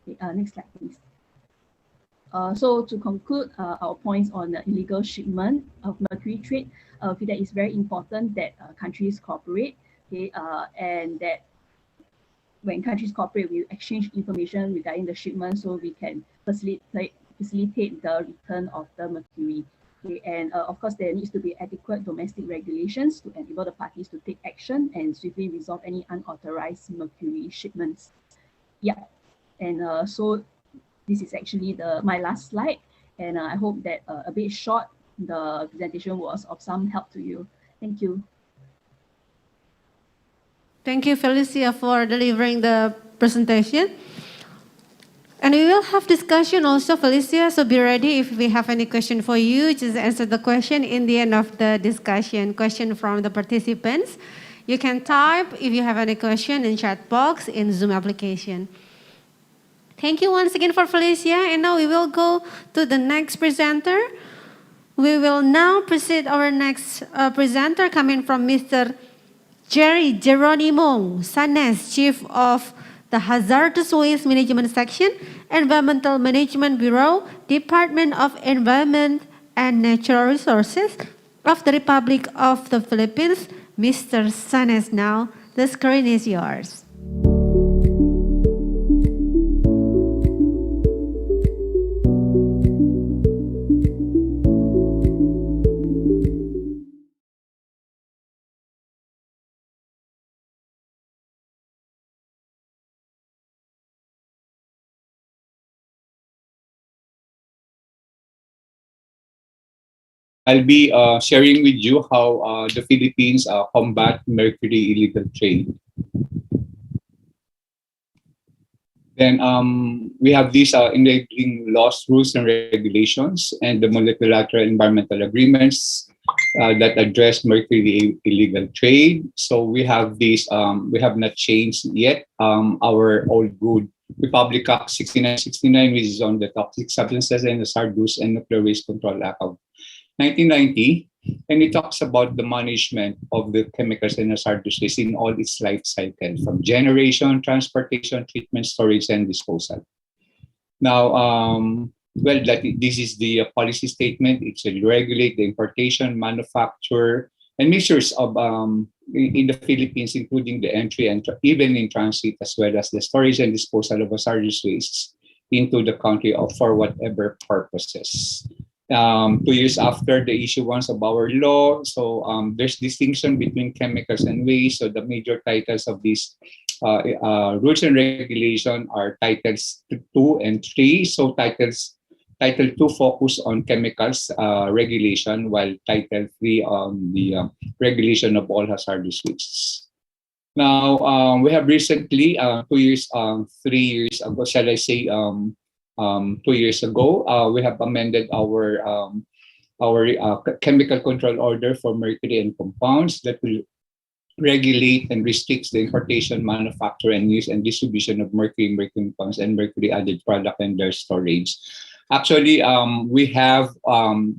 Okay, next slide, please. So to conclude our points on the illegal shipment of mercury trade, I feel that it's very important that countries cooperate, okay, and that when countries cooperate, we exchange information regarding the shipment so we can facilitate the return of the mercury. Okay, and of course, there needs to be adequate domestic regulations to enable the parties to take action and swiftly resolve any unauthorized mercury shipments. Yeah, and so this is actually my last slide, and I hope that a bit short, the presentation was of some help to you. Thank you. Thank you, Felicia, for delivering the presentation. And we will have discussion also, Felicia, so be ready if we have any question for you. Just answer the question in the end of the discussion. Question from the participants. You can type if you have any question in chat box in Zoom application. Thank you once again for Felicia. And now we will go to the next presenter. We will now proceed our next presenter coming from Mr. Jerry Geronimo Sanes, Chief of the Hazardous Waste Management Section, Environmental Management Bureau, Department of Environment and Natural Resources of the Republic of the Philippines. Mr. Sanes, now the screen is yours. I'll be sharing with you how the Philippines combat mercury illegal trade. Then we have these enabling laws, rules, and regulations, and the multilateral environmental agreements that address mercury illegal trade. So we have these, we have not changed yet our old good Republic Act 6969, which is on the toxic substances and hazardous and nuclear waste control act of 1990, And it talks about the management of the chemicals and hazardous waste in all its life cycle, from generation, transportation, treatment, storage, and disposal. Now, this is the policy statement. It should regulate the importation, manufacture, and measures of in the Philippines, including the entry and even in transit, as well as the storage and disposal of hazardous wastes into the country for whatever purposes. 2 years after the issuance of our law, so there's distinction between chemicals and waste. So the major titles of these rules and regulation are titles 2 and 3. So Title 2 focus on chemicals regulation, while Title 3 on the regulation of all hazardous wastes. Now, we have recently, 3 years ago, shall I say, 2 years ago, we have amended our chemical control order for mercury and compounds that will regulate and restricts the importation, manufacture, and use and distribution of mercury compounds and mercury added product and their storage. Actually, we have,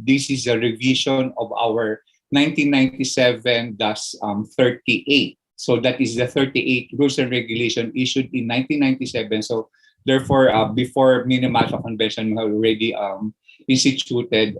this is a revision of our 1997-38. So that is the 38 rules and regulation issued in 1997. So therefore, before Minamata Convention, we have already instituted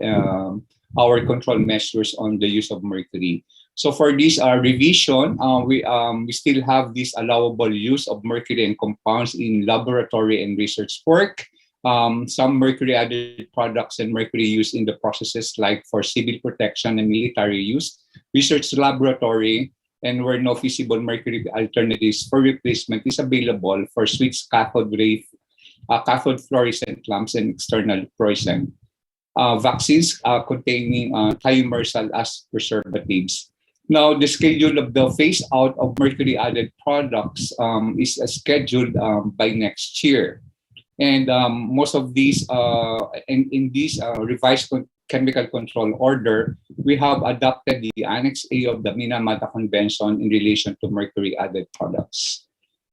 our control measures on the use of mercury. So for this revision, we still have this allowable use of mercury and compounds in laboratory and research work. Some mercury added products and mercury used in the processes like for civil protection and military use, research laboratory, and where no feasible mercury alternatives for replacement is available for switched cathode fluorescent lamps and external fluorescent. Vaccines containing thiomersal as preservatives. Now, the schedule of the phase out of mercury added products is scheduled by next year. And most of these, in this revised chemical control order, we have adopted the Annex A of the Minamata Convention in relation to mercury added products.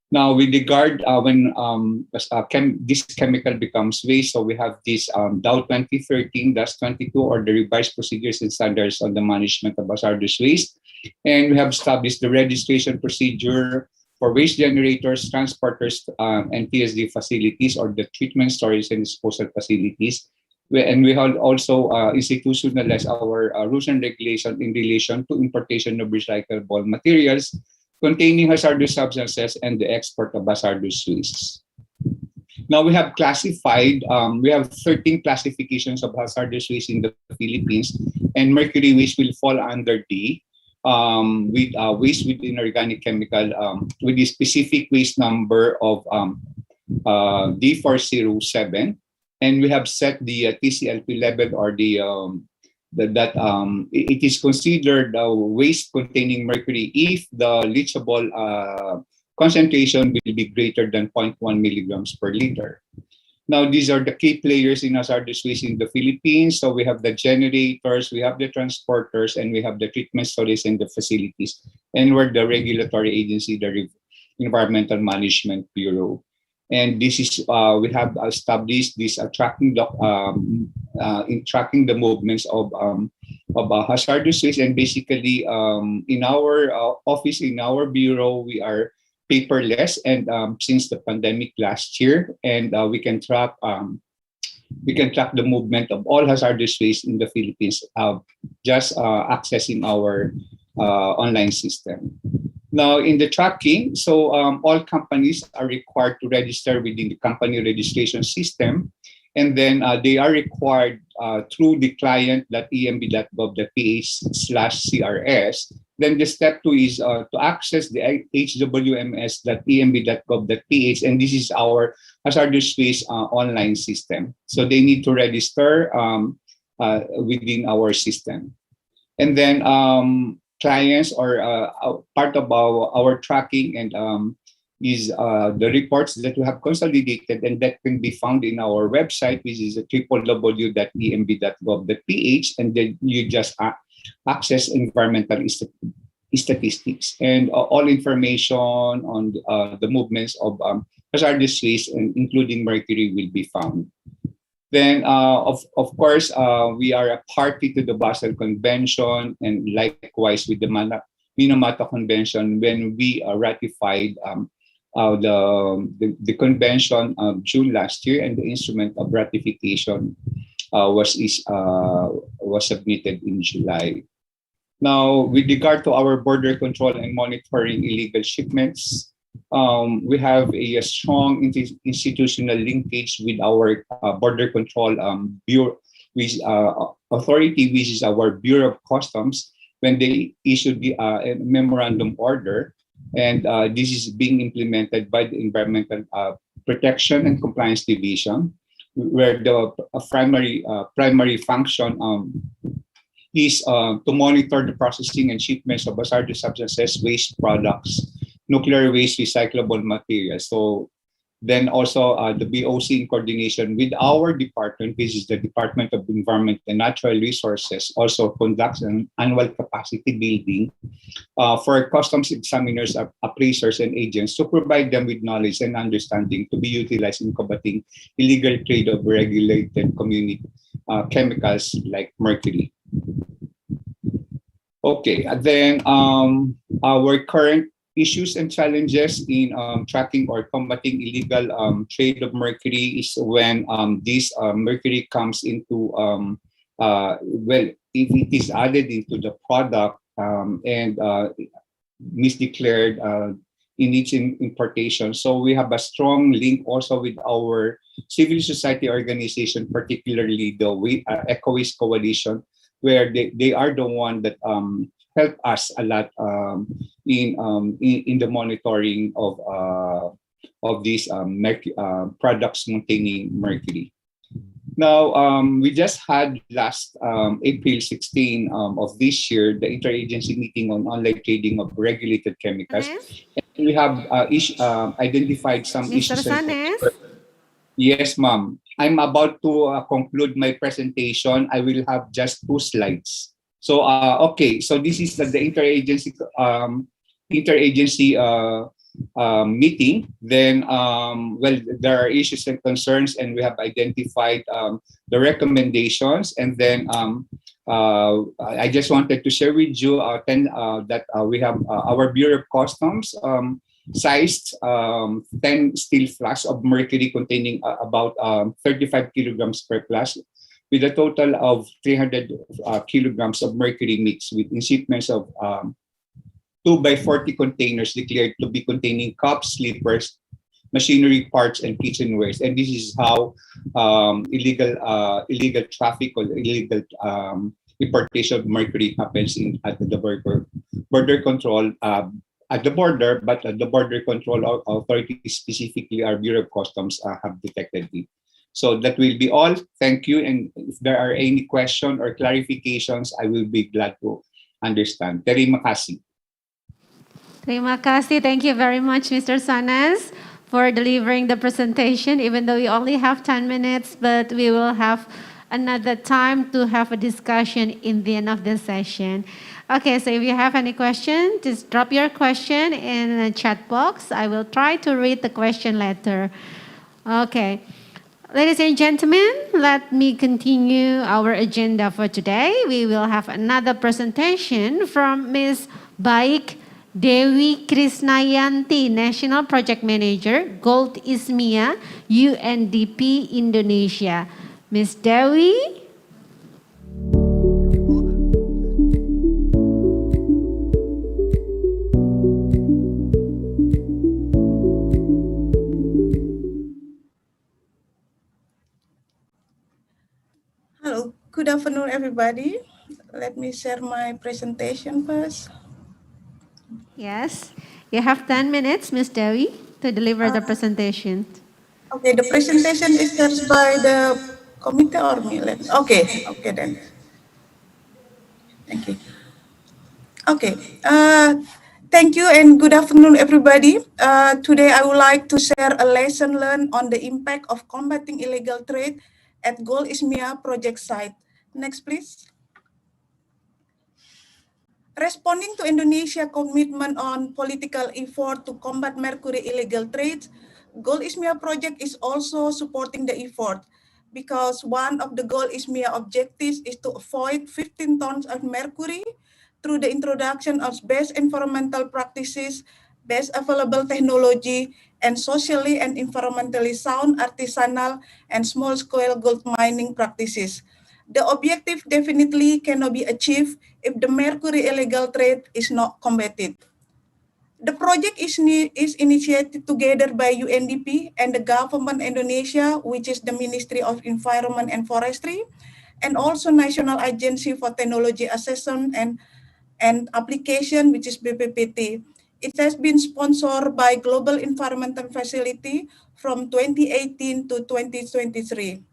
Now, with regard when this chemical becomes waste, so we have this Dow 2013-22 or the revised procedures and standards on the management of hazardous waste. And we have established the registration procedure for waste generators, transporters, and TSD facilities, or the treatment, storage, and disposal facilities. And we have also institutionalized our rules and regulation in relation to importation of recyclable materials containing hazardous substances and the export of hazardous wastes. Now we have classified, we have 13 classifications of hazardous waste in the Philippines, and mercury waste will fall under D. With waste with inorganic chemical with the specific waste number of D407, and we have set the TCLP level or the it is considered waste containing mercury if the leachable concentration will be greater than 0.1 milligrams per liter. Now, these are the key players in hazardous waste in the Philippines. So we have the generators, we have the transporters, and we have the treatment storage and the facilities. And we're the regulatory agency, the Environmental Management Bureau. And this is, we have established this tracking in tracking the movements of hazardous waste. And basically, in our office, in our bureau, we are paperless, and since the pandemic last year, and we can track the movement of all hazardous waste in the Philippines just accessing our online system. Now, in the tracking, so all companies are required to register within the company registration system, and then they are required through the client.emb.gov.ph/CRS. Then the step 2 is to access the hwms.emb.gov.ph, and this is our hazardous waste online system. So they need to register within our system. And then clients or part of our tracking and is the reports that we have consolidated, and that can be found in our website, which is www.emb.gov.ph, and then you just access environmental statistics, and all information on the movements of hazardous waste, and including mercury, will be found. Then, of course, we are a party to the Basel Convention, and likewise with the Minamata Convention when we ratified the convention of June last year, and the instrument of ratification was submitted in July. Now, with regard to our border control and monitoring illegal shipments, we have a strong institutional linkage with our border control bureau, which authority, which is our Bureau of Customs, when they issued the memorandum order, and this is being implemented by the Environmental Protection and Compliance Division, where the primary function is to monitor the processing and shipments of hazardous substances, waste products, nuclear waste, recyclable materials. So then also the BOC in coordination with our department, which is the Department of Environment and Natural Resources, also conducts an annual capacity building for customs examiners, appraisers, and agents to provide them with knowledge and understanding to be utilized in combating illegal trade of regulated community chemicals like mercury. Okay, and then our current issues and challenges in tracking or combating illegal trade of mercury is when this mercury comes into, well, if it is added into the product and misdeclared in its importation. So we have a strong link also with our civil society organization, particularly the Eco Waste Coalition, where they are the one that help us a lot in the monitoring of these products containing mercury. Now, we just had last April 16 of this year the interagency meeting on online trading of regulated chemicals. And we have identified some Mr. issues. Sanes? Yes, ma'am. I'm about to conclude my presentation. I will have just 2 slides. So, okay. So this is the interagency meeting. Then, well, there are issues and concerns, and we have identified the recommendations. And then, I just wanted to share with you that we have our Bureau of Customs sized 10 steel flasks of mercury containing about 35 kilograms per flask, with a total of 300 kilograms of mercury mixed with in shipments of 2x40 containers declared to be containing cups, slippers, machinery parts, and kitchenwares. And this is how illegal traffic or illegal importation of mercury happens at the border control at the border, but the border control authorities, specifically our Bureau of Customs, have detected it. So that will be all. Thank you. And if there are any questions or clarifications, I will be glad to understand. Terima kasih. Terima kasih. Thank you very much, Mr. Sanes, for delivering the presentation. Even though we only have 10 minutes, but we will have another time to have a discussion in the end of the session. Okay, so if you have any question, just drop your question in the chat box. I will try to read the question later. Okay. Ladies and gentlemen, let me continue our agenda for today. We will have another presentation from Ms. Baik Dewi Krisnayanti, National Project Manager, Gold Ismia, UNDP Indonesia. Ms. Dewi? Hello, good afternoon, everybody. Let me share my presentation first. Yes, you have 10 minutes, Ms. Dewi, to deliver the presentation. Okay, the presentation is shared by the committee or me? Okay, then. Thank you. Okay, thank you and good afternoon, everybody. Today I would like to share a lesson learned on the impact of combating illegal trade at Gold Ismia project site. Next, please. Responding to Indonesia's commitment on political effort to combat mercury illegal trade, Gold Ismia project is also supporting the effort because one of the goal is mere objectives is to avoid 15 tons of mercury through the introduction of best environmental practices, best available technology, and socially and environmentally sound artisanal and small-scale gold mining practices. The objective definitely cannot be achieved if the mercury illegal trade is not combated. The project is initiated together by UNDP and the government Indonesia, which is the Ministry of Environment and Forestry, and also National Agency for Technology Assessment and Application, which is BPPT. It has been sponsored by Global Environmental Facility from 2018 to 2023.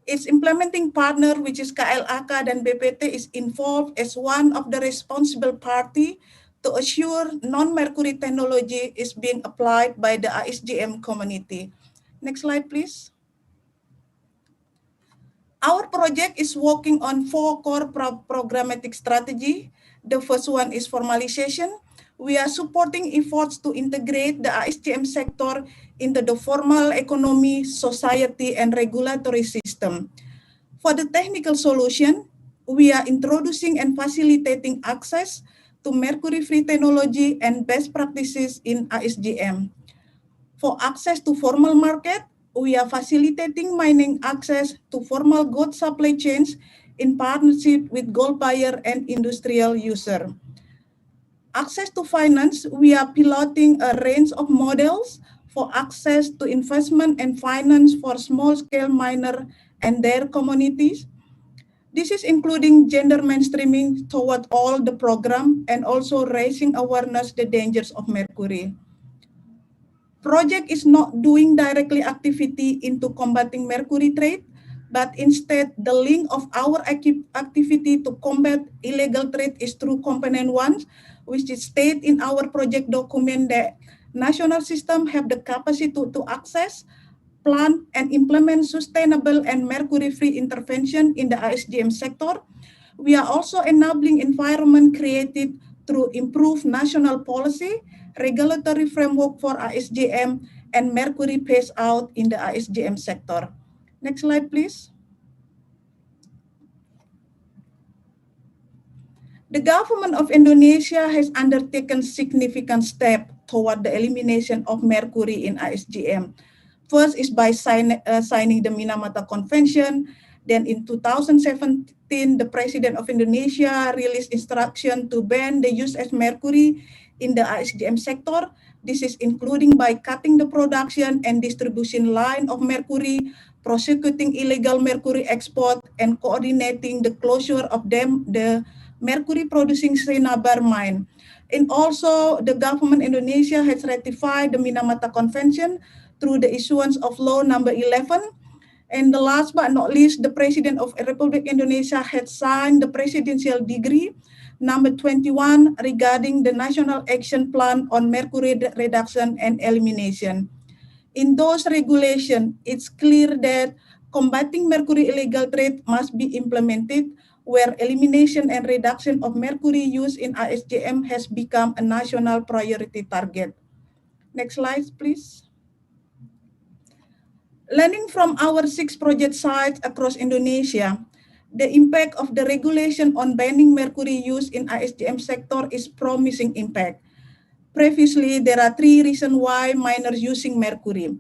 Its implementing partner, which is KLAK dan BPT, is involved as one of the responsible party to assure non-mercury technology is being applied by the ISGM community. Next slide, please. Our project is working on 4 core programmatic strategy. The first one is formalization. We are supporting efforts to integrate the ISGM sector into the formal economy, society, and regulatory system. For the technical solution, we are introducing and facilitating access to mercury-free technology and best practices in ISGM. For access to formal market, we are facilitating mining access to formal gold supply chains in partnership with gold buyer and industrial user. Access to finance, we are piloting a range of models for access to investment and finance for small-scale miner and their communities. This is including gender mainstreaming toward all the program and also raising awareness the dangers of mercury. Project is not doing directly activity into combating mercury trade, but instead the link of our activity to combat illegal trade is through component 1, which is stated in our project document that national system have the capacity to access, plan, and implement sustainable and mercury-free intervention in the ISGM sector. We are also enabling environment created through improved national policy, regulatory framework for ISGM, and mercury phase out in the ISGM sector. Next slide, please. The government of Indonesia has undertaken significant steps toward the elimination of mercury in ISGM. First is by signing the Minamata Convention. Then in 2017, the President of Indonesia released instruction to ban the use of mercury in the ISGM sector. This is including by cutting the production and distribution line of mercury, prosecuting illegal mercury export, and coordinating the closure of the mercury-producing Srinabar mine. And also, the government Indonesia has ratified the Minamata Convention through the issuance of Law Number 11. And the last but not least, the President of Republic Indonesia had signed the Presidential Decree Number 21 regarding the National Action Plan on Mercury Reduction and Elimination. In those regulations, it's clear that combating mercury illegal trade must be implemented, where elimination and reduction of mercury use in ISGM has become a national priority target. Next slide, please. Learning from our 6 project sites across Indonesia, the impact of the regulation on banning mercury use in ISGM sector is promising impact. Previously, there are 3 reasons why miners using mercury.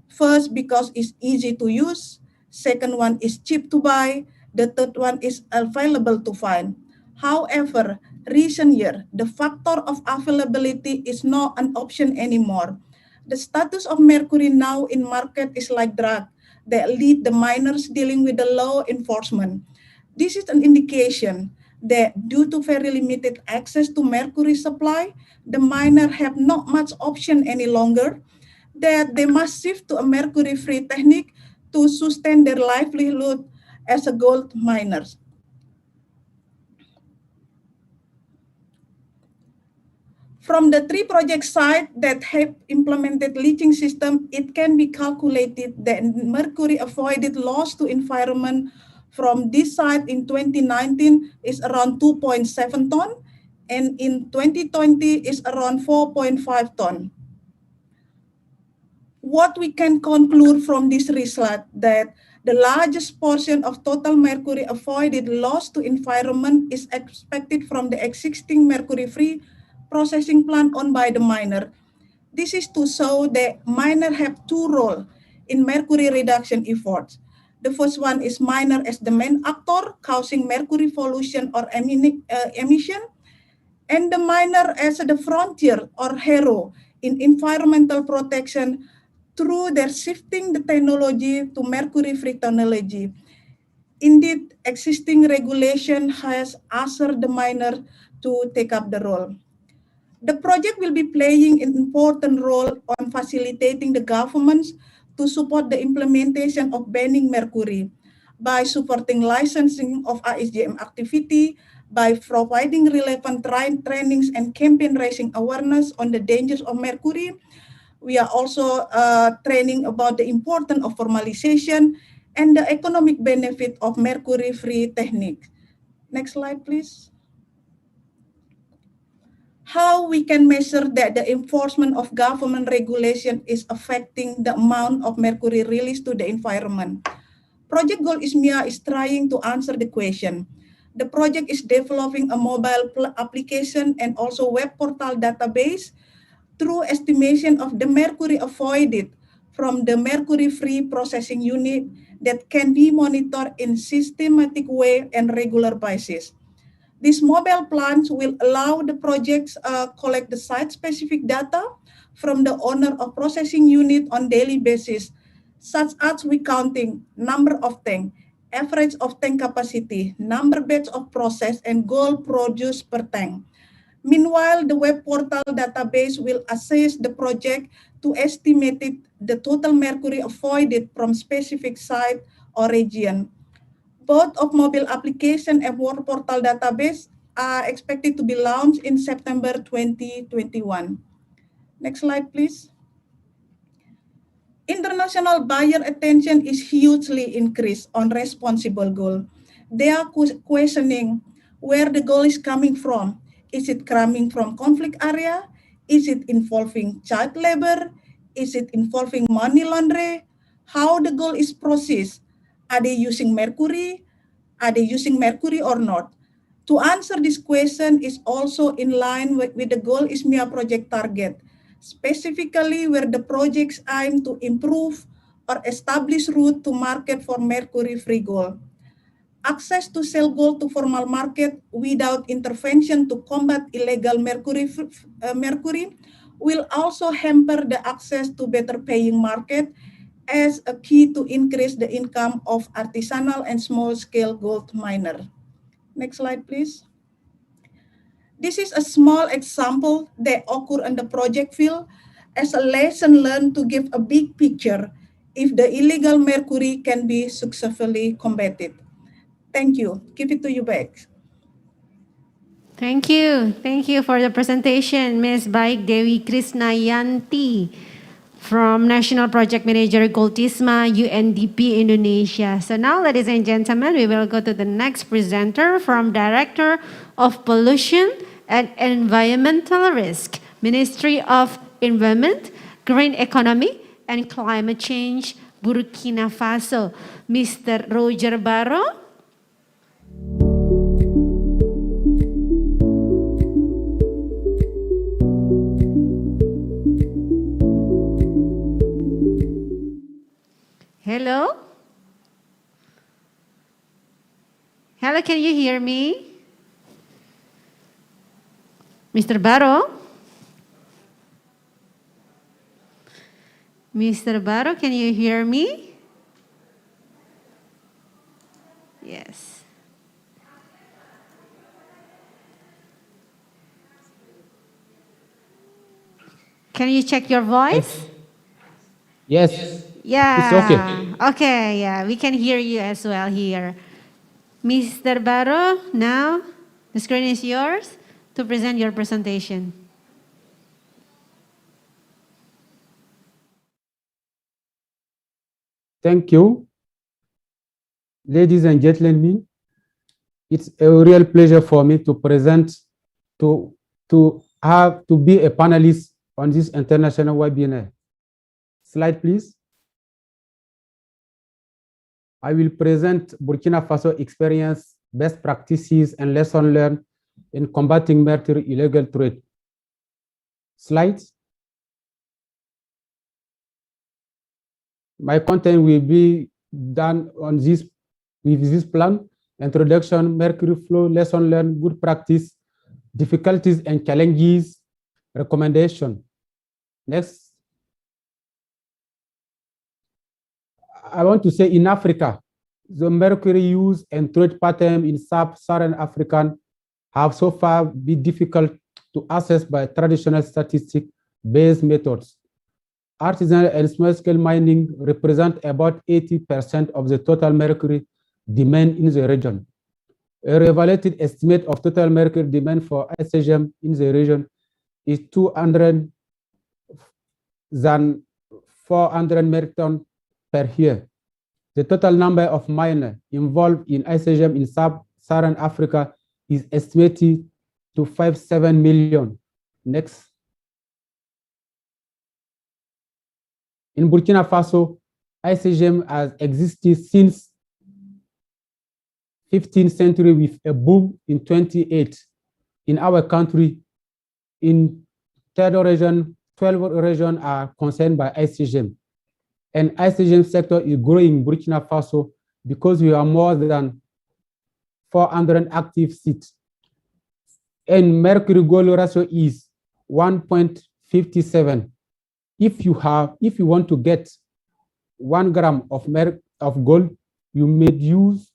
First, because it's easy to use. Second one is cheap to buy. The third one is available to find. However, recent year, the factor of availability is not an option anymore. The status of mercury now in market is like drug that lead the miners dealing with the law enforcement. This is an indication that due to very limited access to mercury supply, the miner have not much option any longer, that they must shift to a mercury-free technique to sustain their livelihood as a gold miners. From the 3 project sites that have implemented leaching system, it can be calculated that mercury avoided loss to environment from this site in 2019 is around 2.7 ton, and in 2020 is around 4.5 ton. what we can conclude from this result that the largest portion of total mercury avoided loss to environment is expected from the existing mercury-free processing plant owned by the miner. This is to show that miner have two roles in mercury reduction efforts. The first one is miner as the main actor causing mercury pollution or emission, and the miner as the frontier or hero in environmental protection through their shifting the technology to mercury-free technology. Indeed, existing regulation has asked the miner to take up the role. The project will be playing an important role on facilitating the governments to support the implementation of banning mercury by supporting licensing of ISGM activity, by providing relevant trainings and campaign raising awareness on the dangers of mercury. We are also training about the importance of formalization and the economic benefit of mercury-free technique. Next slide, please. How we can measure that the enforcement of government regulation is affecting the amount of mercury released to the environment. Project Gold ISMIA is trying to answer the question. The project is developing a mobile application and also web portal database through estimation of the mercury avoided from the mercury-free processing unit that can be monitored in systematic way and regular basis. These mobile plants will allow the projects collect the site-specific data from the owner of processing unit on daily basis, such as recounting number of tank, average of tank capacity, number batch of process, and gold produced per tank. Meanwhile, the web portal database will assess the project to estimate the total mercury avoided from specific site or region. Both of mobile application and web portal database are expected to be launched in September 2021. Next slide, please. International buyer attention is hugely increased on responsible gold. They are questioning where the gold is coming from. Is it coming from conflict area? Is it involving child labor? Is it involving money laundering? How the gold is processed? Are they using mercury? Are they using mercury or not? To answer this question is also in line with the Gold ISMIA project target, specifically where the projects aim to improve or establish route to market for mercury-free gold. Access to sell gold to formal market without intervention to combat illegal mercury will also hamper the access to better paying market as a key to increase the income of artisanal and small-scale gold miner. Next slide, please. This is a small example that occur in the project field as a lesson learned to give a big picture if the illegal mercury can be successfully combated. Thank you. Give it to you back. Thank you. Thank you for the presentation, Ms. Baik Dewi Krisnayanti from National Project Manager Goltisma UNDP Indonesia. So now, ladies and gentlemen, we will go to the next presenter from Director of Pollution and Environmental Risk, Ministry of Environment, Green Economy, and Climate Change, Burkina Faso, Mr. Roger Barro. Hello? Hello, can you hear me? Mr. Barro? Mr. Barro, can you hear me? Yes. Can you check your voice? Yes. Yeah. It's okay. Okay, yeah, we can hear you as well here. Mr. Barro, now the screen is yours to present your presentation. Thank you. Ladies and gentlemen, it's a real pleasure for me to present, to be a panelist on this international webinar. slide, please. I will present Burkina Faso experience, best practices, and lessons learned in combating mercury illegal trade. Slides. My content will be done on this with this plan: introduction, mercury flow, lesson learned, good practice, difficulties and challenges, recommendation. Next. I want to say in Africa, the mercury use and trade pattern in sub-Saharan African have so far been difficult to assess by traditional statistic-based methods. Artisanal and small-scale mining represent about 80% of the total mercury demand in the region. A reevaluated estimate of total mercury demand for ICGM in the region is 200 than 400 metric tons per year. The total number of miners involved in ICGM in sub-Saharan Africa is estimated to 57 million. Next. In Burkina Faso, ICGM has existed since 15th century with a boom in 28. In our country, in 3rd region, 12 regions are concerned by ICGM. And ICGM sector is growing in Burkina Faso because we are more than 400 active seats. And mercury gold ratio is 1.57. If you want to get 1 gram of gold, you may use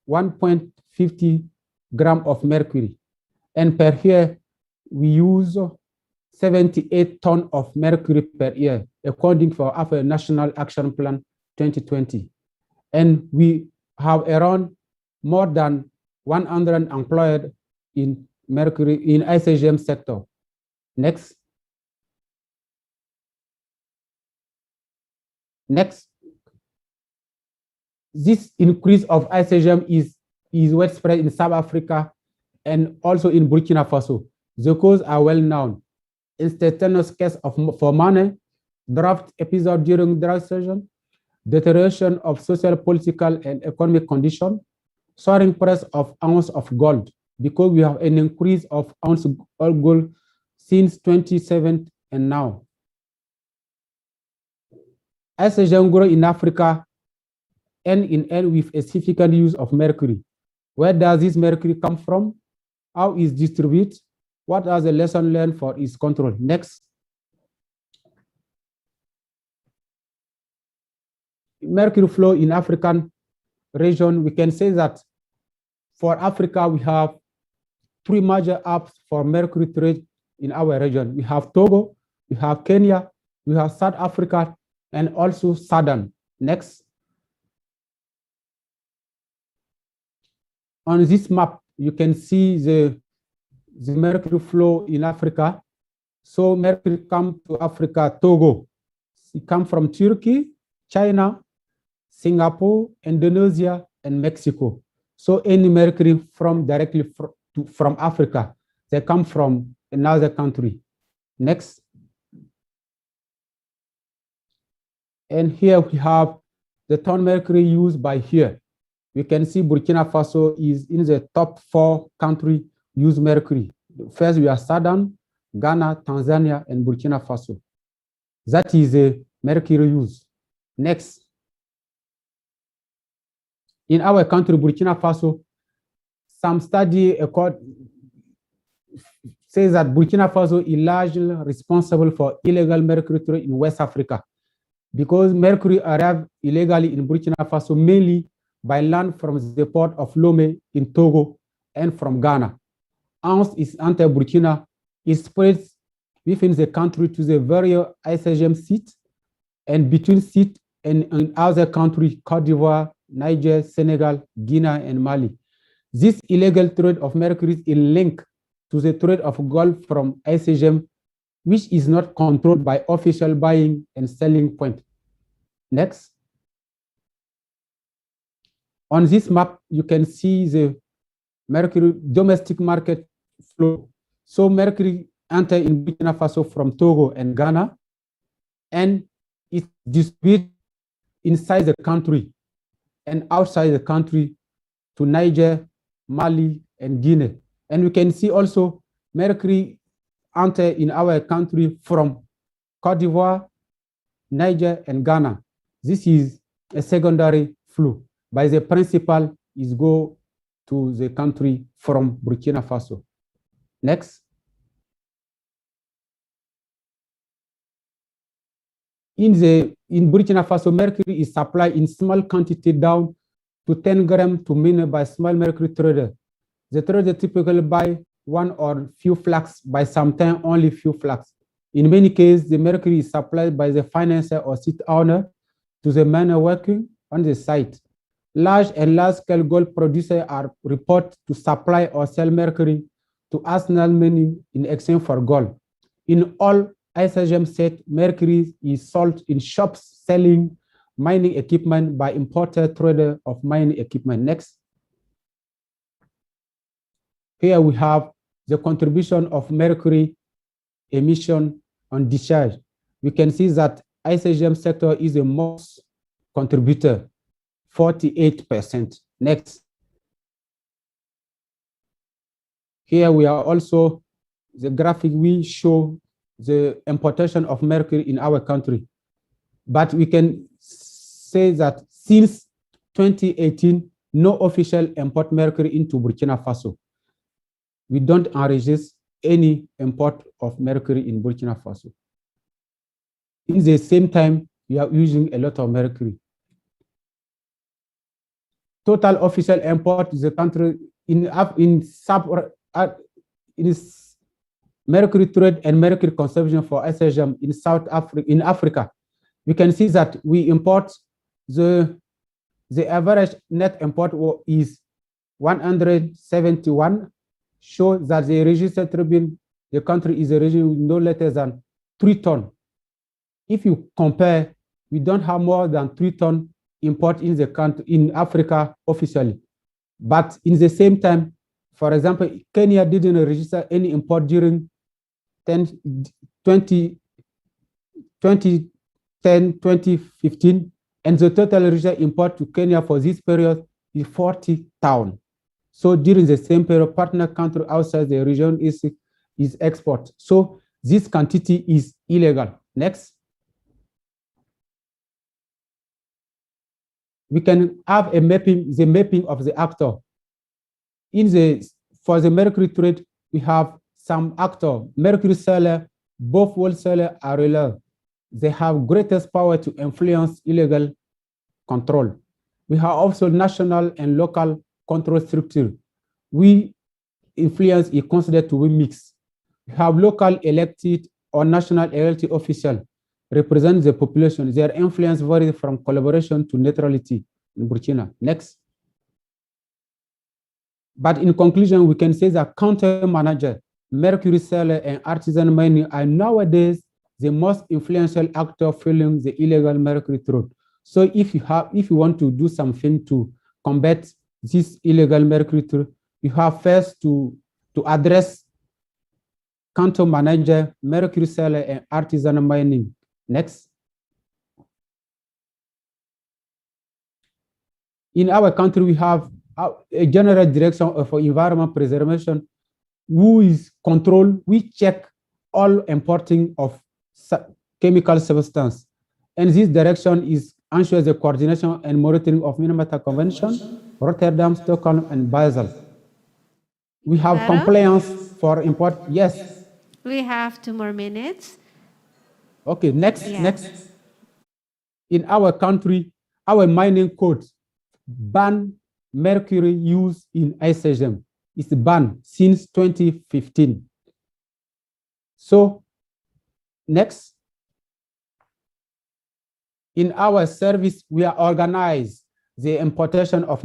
1.50 gram of mercury. And per year, we use 78 tons of mercury per year, according to our National Action Plan 2020. And we have around more than 100 employed in mercury in ICGM sector. Next. Next. This increase of ICGM is widespread in South Africa and also in Burkina Faso. The causes are well known. Instantaneous case for money, draft episode during drought season, deterioration of social, political, and economic condition, soaring price of ounce of gold, because we have an increase of ounce of gold since 2007 and now. ICGM grow in Africa and with a significant use of mercury. Where does this mercury come from? How is distributed? What are the lessons learned for its control? Next. Mercury flow in African region, we can say that for Africa, we have 3 major hubs for mercury trade in our region. We have Togo, we have Kenya, we have South Africa, and also Sudan. Next. On this map, you can see the mercury flow in Africa. So mercury come to Africa, Togo. It comes from Turkey, China, Singapore, Indonesia, and Mexico. So any mercury directly from Africa, they come from another country. Next. And here we have the ton mercury used by here. We can see Burkina Faso is in the top 4 countries use mercury. First, we are Sudan, Ghana, Tanzania, and Burkina Faso. That is a mercury use. Next. In our country, Burkina Faso, some study says that Burkina Faso is largely responsible for illegal mercury trade in West Africa, because mercury arrived illegally in Burkina Faso mainly by land from the port of Lomé in Togo and from Ghana. Ounce is enter Burkina, it spreads within the country to the various ICGM seats and between seats and other countries, Cote d'Ivoire, Niger, Senegal, Guinea, and Mali. This illegal trade of mercury is linked to the trade of gold from ICGM, which is not controlled by official buying and selling point. Next. On this map, you can see the mercury domestic market flow. So mercury enter in Burkina Faso from Togo and Ghana, and is distributed inside the country and outside the country to Niger, Mali, and Guinea. And we can see also mercury enter in our country from Cote d'Ivoire, Niger, and Ghana. This is a secondary flow, but the principal is go to the country from Burkina Faso. Next. In Burkina Faso, mercury is supplied in small quantity down to 10 grams to minute by small mercury trader. The trader typically buy one or few flags, by sometimes only few flags. In many cases, the mercury is supplied by the financier or site owner to the man working on the site. Large and large-scale gold producers are reported to supply or sell mercury to arsenal mining in exchange for gold. In all ICGM set, mercury is sold in shops selling mining equipment by imported trader of mining equipment. Next. Here we have the contribution of mercury emission on discharge. We can see that ICGM sector is the most contributor, 48%. Next. Here we are also, the graphic we show the importation of mercury in our country. But we can say that since 2018, no official import mercury into Burkina Faso. We don't enregister any import of mercury in Burkina Faso. In the same time, we are using a lot of mercury. Total official import is the country in mercury trade and mercury consumption for ICGM in South Africa. In Africa, we can see that we import the average net import is 171. Show that the registered tribune, the country is a region with no less than 3 tons. If you compare, we don't have more than 3 tons import in the country in Africa officially. But in the same time, for example, Kenya didn't register any import during 2010, 2015, and the total registered import to Kenya for this period is 40 tons. So during the same period, partner country outside the region is export. So this quantity is illegal. Next. We can have a mapping, the mapping of the actor. For the mercury trade, we have some actor, mercury seller, both wholesaler are real. They have greatest power to influence illegal control. We have also national and local control structure. We influence is considered to be mixed. We have local elected or national elected official represent the population. Their influence varies from collaboration to neutrality in Burkina. Next. But in conclusion, we can say that counter manager, mercury seller, and artisan mining are nowadays the most influential actor fueling the illegal mercury trade. So if you want to do something to combat this illegal mercury trade, you have first to address counter manager, mercury seller, and artisan mining. Next. In our country, we have a general direction for environment preservation, who is control. We check all importing of chemical substance, and this direction is ensures the coordination and monitoring of Minamata Convention, Rotterdam, Stockholm, and Basel. We have compliance for import. Yes. We have 2 more minutes. Okay, next, next. In our country, our mining code ban mercury use in ICGM. It's banned since 2015. So, next. In our service, we are organized the importation of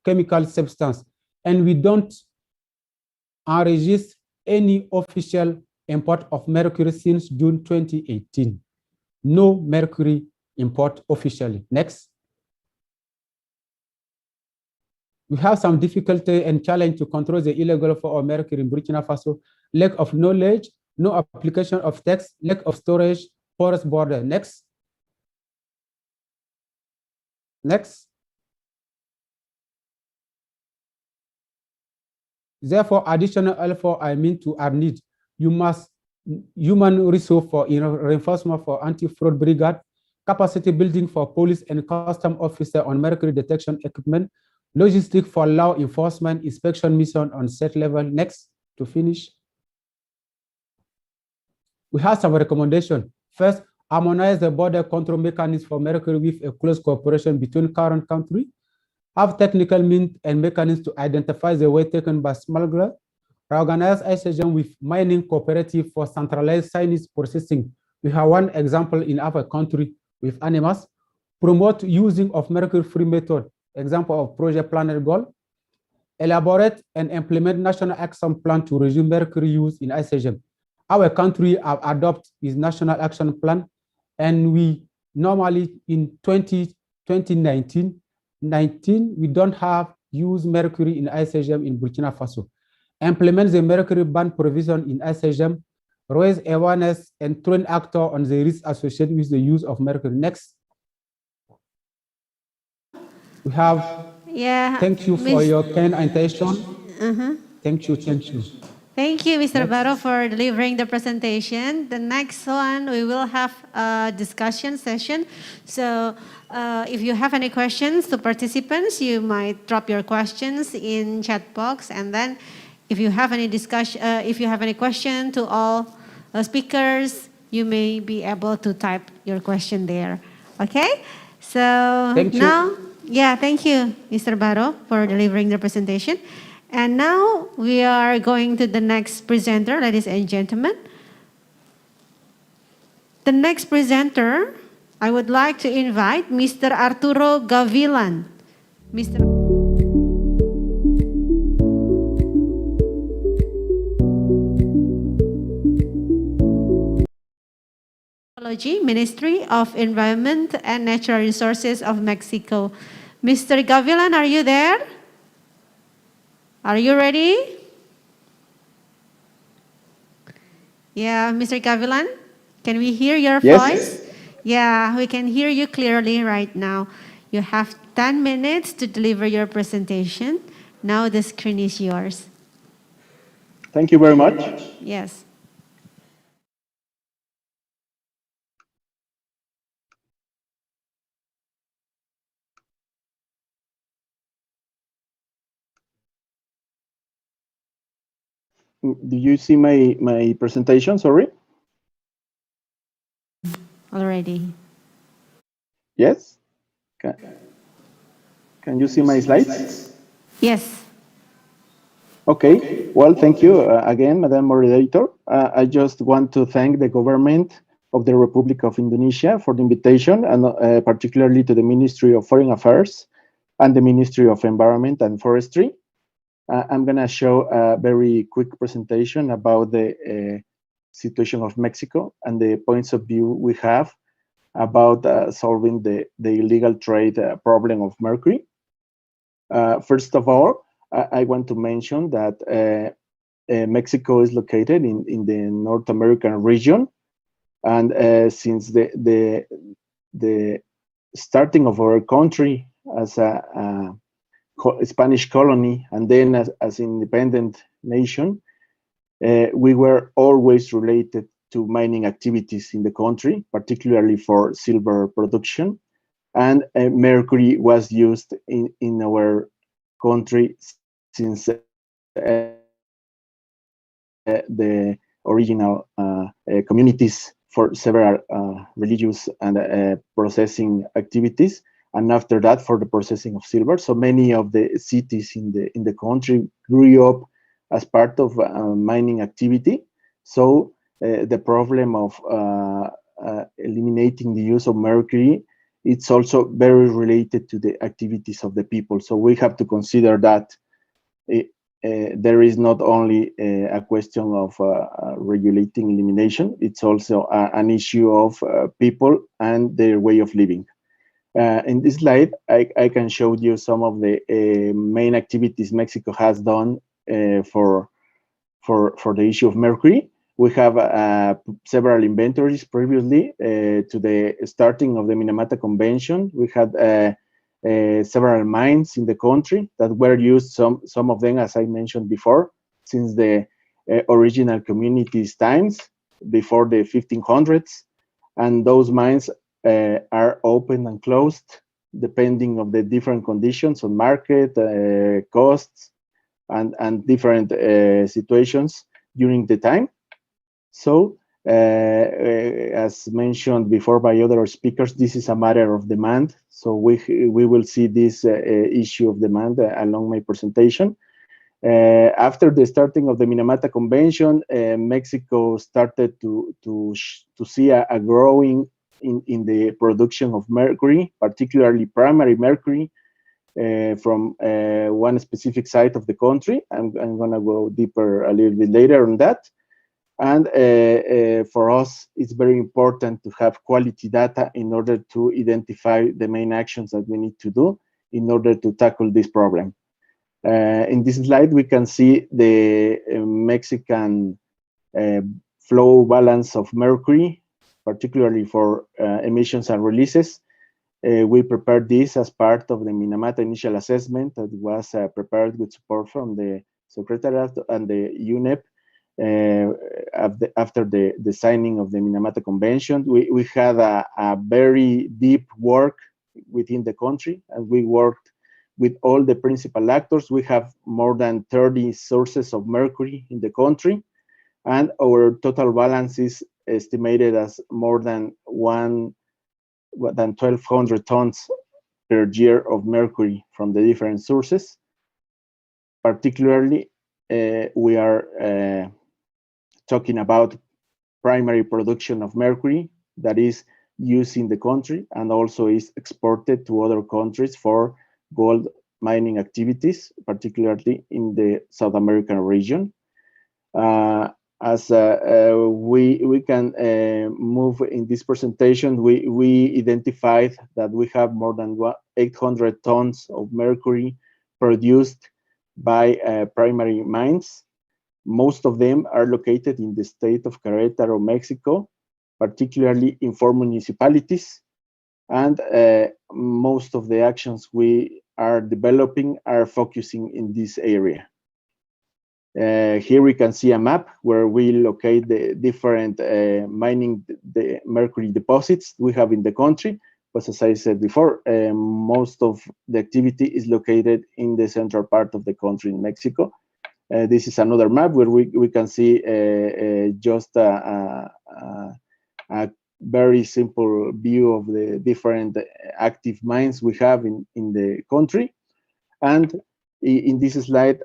chemical substance, and we don't enregister any official import of mercury since June 2018. No mercury import officially. Next. We have some difficulty and challenge to control the illegal flow of mercury in Burkina Faso. Lack of knowledge, no application of tax, lack of storage, porous border. Next. Next. Therefore, additional L4 I mean to are need. You must human resource for reinforcement for anti-fraud brigade, capacity building for police and custom officer on mercury detection equipment, logistics for law enforcement, inspection mission on state level. Next, to finish. We have some recommendation. First, harmonize the border control mechanism for mercury with a close cooperation between current countries. Have technical means and mechanisms to identify the way taken by smugglers. Reorganize ICGM with mining cooperative for centralized Chinese processing. We have one example in our country with animals. Promote using of mercury-free method, example of Project Planet Goal. Elaborate and implement national action plan to resume mercury use in ICGM. Our country have adopted this national action plan, and we normally in 2019, we don't have use mercury in ICGM in Burkina Faso. Implement the mercury ban provision in ICGM, raise awareness and train actors on the risk associated with the use of mercury. Next. We have, thank you for your kind attention. Thank you, thank you. Thank you, Mr. Barrow, for delivering the presentation. The next one, we will have a discussion session. So if you have any questions to participants, you might drop your questions in chat box. And then if you have any discussion, if you have any question to all speakers, you may be able to type your question there. Okay? So Thank you. now, thank you, Mr. Barrow, for delivering the presentation. And now we are going to the next presenter, ladies and gentlemen. The next presenter, I would like to invite Mr. Arturo Gavilan. Mr. Ministry of Environment and Natural Resources of Mexico. Mr. Gavilan, are you there? Are you ready? Yeah, Mr. Gavilan, can we hear your voice? Yeah, we can hear you clearly right now. You have 10 minutes to deliver your presentation. Now the screen is yours. Thank you very much. Yes. Do you see my presentation? Sorry. Already. Yes. Can you see my slides? Yes. Okay. Well, thank you again, Madam Moderator. I just want to thank the government of the Republic of Indonesia for the invitation, and particularly to the Ministry of Foreign Affairs and the Ministry of Environment and Forestry. I'm going to show a very quick presentation about the situation of Mexico and the points of view we have about solving the illegal trade problem of mercury. First of all, I want to mention that Mexico is located in the North American region, and since the starting of our country as a Spanish colony and then as independent nation, we were always related to mining activities in the country, particularly for silver production, and mercury was used in our country since the original communities for several religious and processing activities, and after that for the processing of silver. So many of the cities in the country grew up as part of mining activity. So the problem of eliminating the use of mercury, it's also very related to the activities of the people. So we have to consider that there is not only a question of regulating elimination, it's also an issue of people and their way of living. In this slide, I can show you some of the main activities Mexico has done for the issue of mercury. We have several inventories previously to the starting of the Minamata Convention. We had several mines in the country that were used, some of them, as I mentioned before, since the original community's times, before the 1500s. And those mines are open and closed depending on the different conditions on market, costs, and different situations during the time. So, as mentioned before by other speakers, this is a matter of demand. So we will see this issue of demand along my presentation. After the starting of the Minamata Convention, Mexico started to see a growing in the production of mercury, particularly primary mercury, from one specific site of the country. I'm going to go deeper a little bit later on that. And for us, it's very important to have quality data in order to identify the main actions that we need to do in order to tackle this problem. In this slide, we can see the Mexican flow balance of mercury, particularly for emissions and releases. We prepared this as part of the Minamata initial assessment that was prepared with support from the Secretariat and the UNEP. After the signing of the Minamata Convention, we had a very deep work within the country, and we worked with all the principal actors. We have more than 30 sources of mercury in the country, and our total balance is estimated as more than 1,200 tons per year of mercury from the different sources. Particularly, we are talking about primary production of mercury that is used in the country and also is exported to other countries for gold mining activities, particularly in the South American region. As we can move in this presentation, we identified that we have more than 800 tons of mercury produced by primary mines. Most of them are located in the state of Querétaro, Mexico, particularly in 4 municipalities. And most of the actions we are developing are focusing in this area. Here we can see a map where we locate the different mining the mercury deposits we have in the country. But as I said before, most of the activity is located in the central part of the country in Mexico. This is another map where we can see just a very simple view of the different active mines we have in the country. And in this slide,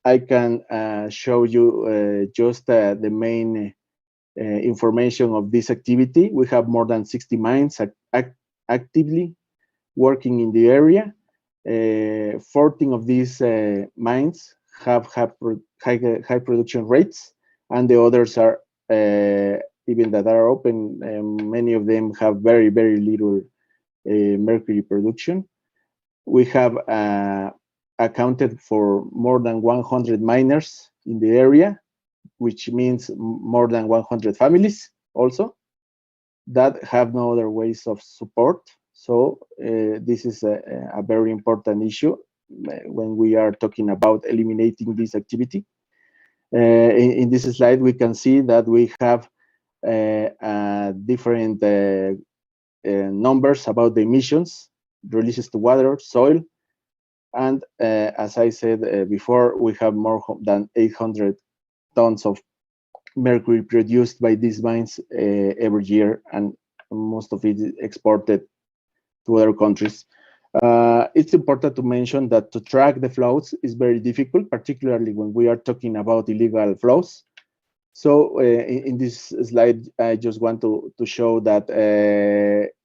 I can show you just the main information of this activity. We have more than 60 mines actively working in the area. 14 of these mines have high production rates, and the others are, even that are open, many of them have very, very little mercury production. We have accounted for more than 100 miners in the area, which means more than 100 families also that have no other ways of support. So this is a very important issue when we are talking about eliminating this activity. In this slide, we can see that we have different numbers about the emissions, releases to water, soil, and as I said before, we have more than 800 tons of mercury produced by these mines every year, and most of it is exported to other countries. It's important to mention that to track the flows is very difficult, particularly when we are talking about illegal flows. So in this slide, I just want to show that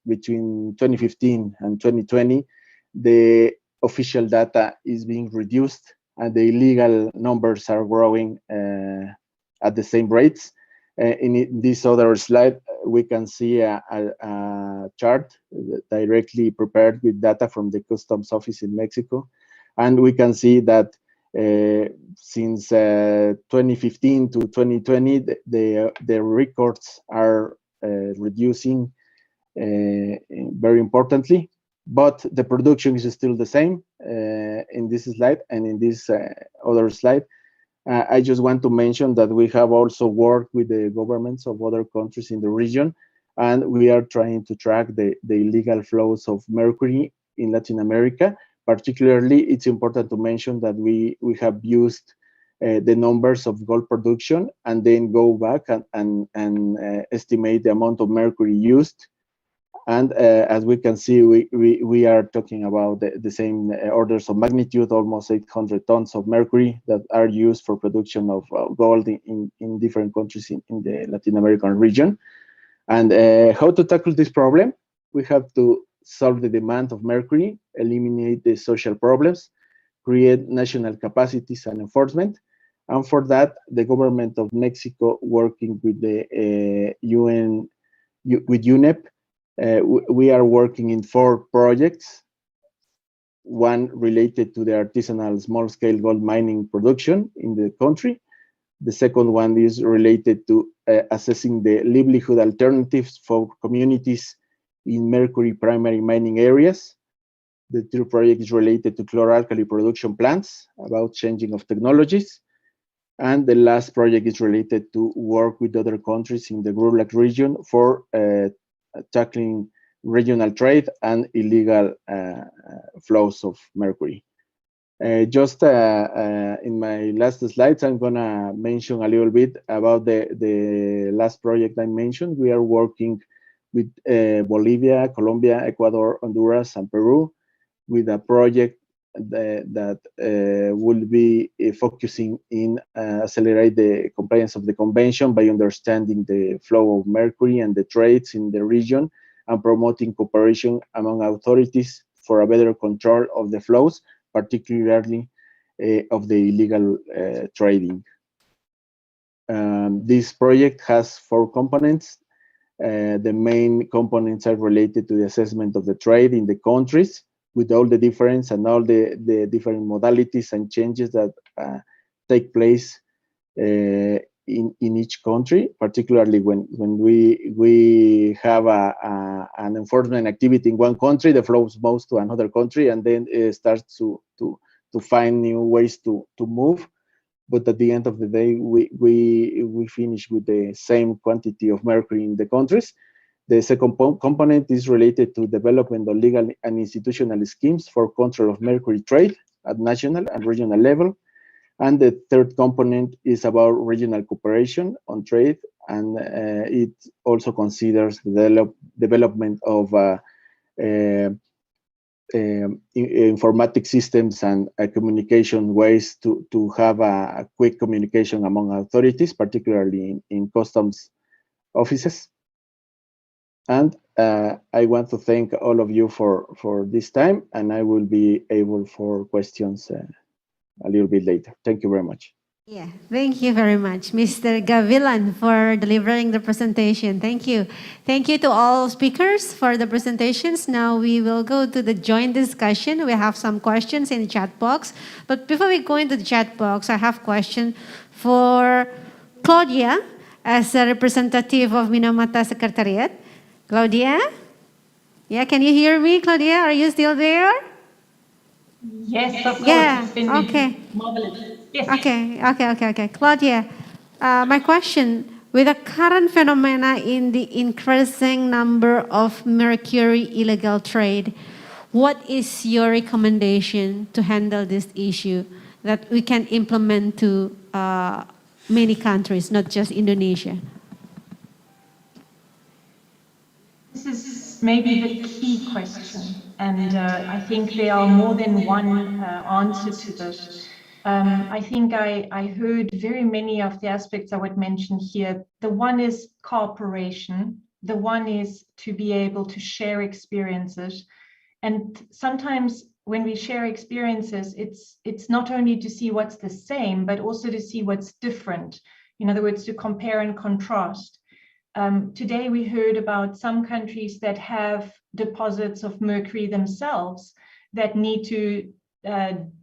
between 2015 and 2020, the official data is being reduced and the illegal numbers are growing at the same rates. In this other slide, we can see a chart directly prepared with data from the Customs Office in Mexico. And we can see that since 2015 to 2020, the records are reducing very importantly. but the production is still the same in this slide and in this other slide. I just want to mention that we have also worked with the governments of other countries in the region, and we are trying to track the illegal flows of mercury in Latin America. Particularly, it's important to mention that we have used the numbers of gold production and then go back and estimate the amount of mercury used. And as we can see, we are talking about the same orders of magnitude, almost 800 tons of mercury that are used for production of gold in different countries in the Latin American region. And how to tackle this problem? We have to solve the demand of mercury, eliminate the social problems, create national capacities and enforcement. And for that, the government of Mexico, working with the UN, with UNEP, we are working in 4 projects. One related to the artisanal small-scale gold mining production in the country. The second one is related to assessing the livelihood alternatives for communities in mercury primary mining areas. The third project is related to chloralkali production plants, about changing of technologies. And the last project is related to work with other countries in the GRULAC region for tackling regional trade and illegal flows of mercury. Just in my last slides, I'm gonna mention a little bit about the last project I mentioned. We are working with Bolivia, Colombia, Ecuador, Honduras, and Peru with a project that will be focusing in accelerate the compliance of the convention by understanding the flow of mercury and the trades in the region and promoting cooperation among authorities for a better control of the flows, particularly of the illegal trading. This project has 4 components. The main components are related to the assessment of the trade in the countries, with all the difference and all the different modalities and changes that take place in each country, particularly when we have an enforcement activity in one country, the flows moves to another country, and then it starts to find new ways to move. But at the end of the day, we finish with the same quantity of mercury in the countries. The second component is related to development of legal and institutional schemes for control of mercury trade at national and regional level. And the third component is about regional cooperation on trade, and it also considers the development of informatic systems and communication ways to have a quick communication among authorities, particularly in customs offices. And I want to thank all of you for this time, and I will be able for questions a little bit later. Thank you very much. Yeah, thank you very much, Mr. Gavilan, for delivering the presentation. Thank you. Thank you to all speakers for the presentations. Now we will go to the joint discussion. We have some questions in the chat box. But before we go into the chat box, I have a question for Claudia as a representative of Minamata Secretariat. Claudia? Yeah, can you hear me, Claudia? Are you still there? Yes, of course. Yeah, It's been okay. marvelous. Yes. Okay. Claudia, my question, with the current phenomena in the increasing number of mercury illegal trade, what is your recommendation to handle this issue that we can implement to many countries, not just Indonesia? This is maybe the key question, and I think there are more than one answer to this. I think I heard very many of the aspects I would mention here. The one is cooperation. The one is to be able to share experiences. And sometimes when we share experiences, it's not only to see what's the same, but also to see what's different. In other words, to compare and contrast. Today we heard about some countries that have deposits of mercury themselves that need to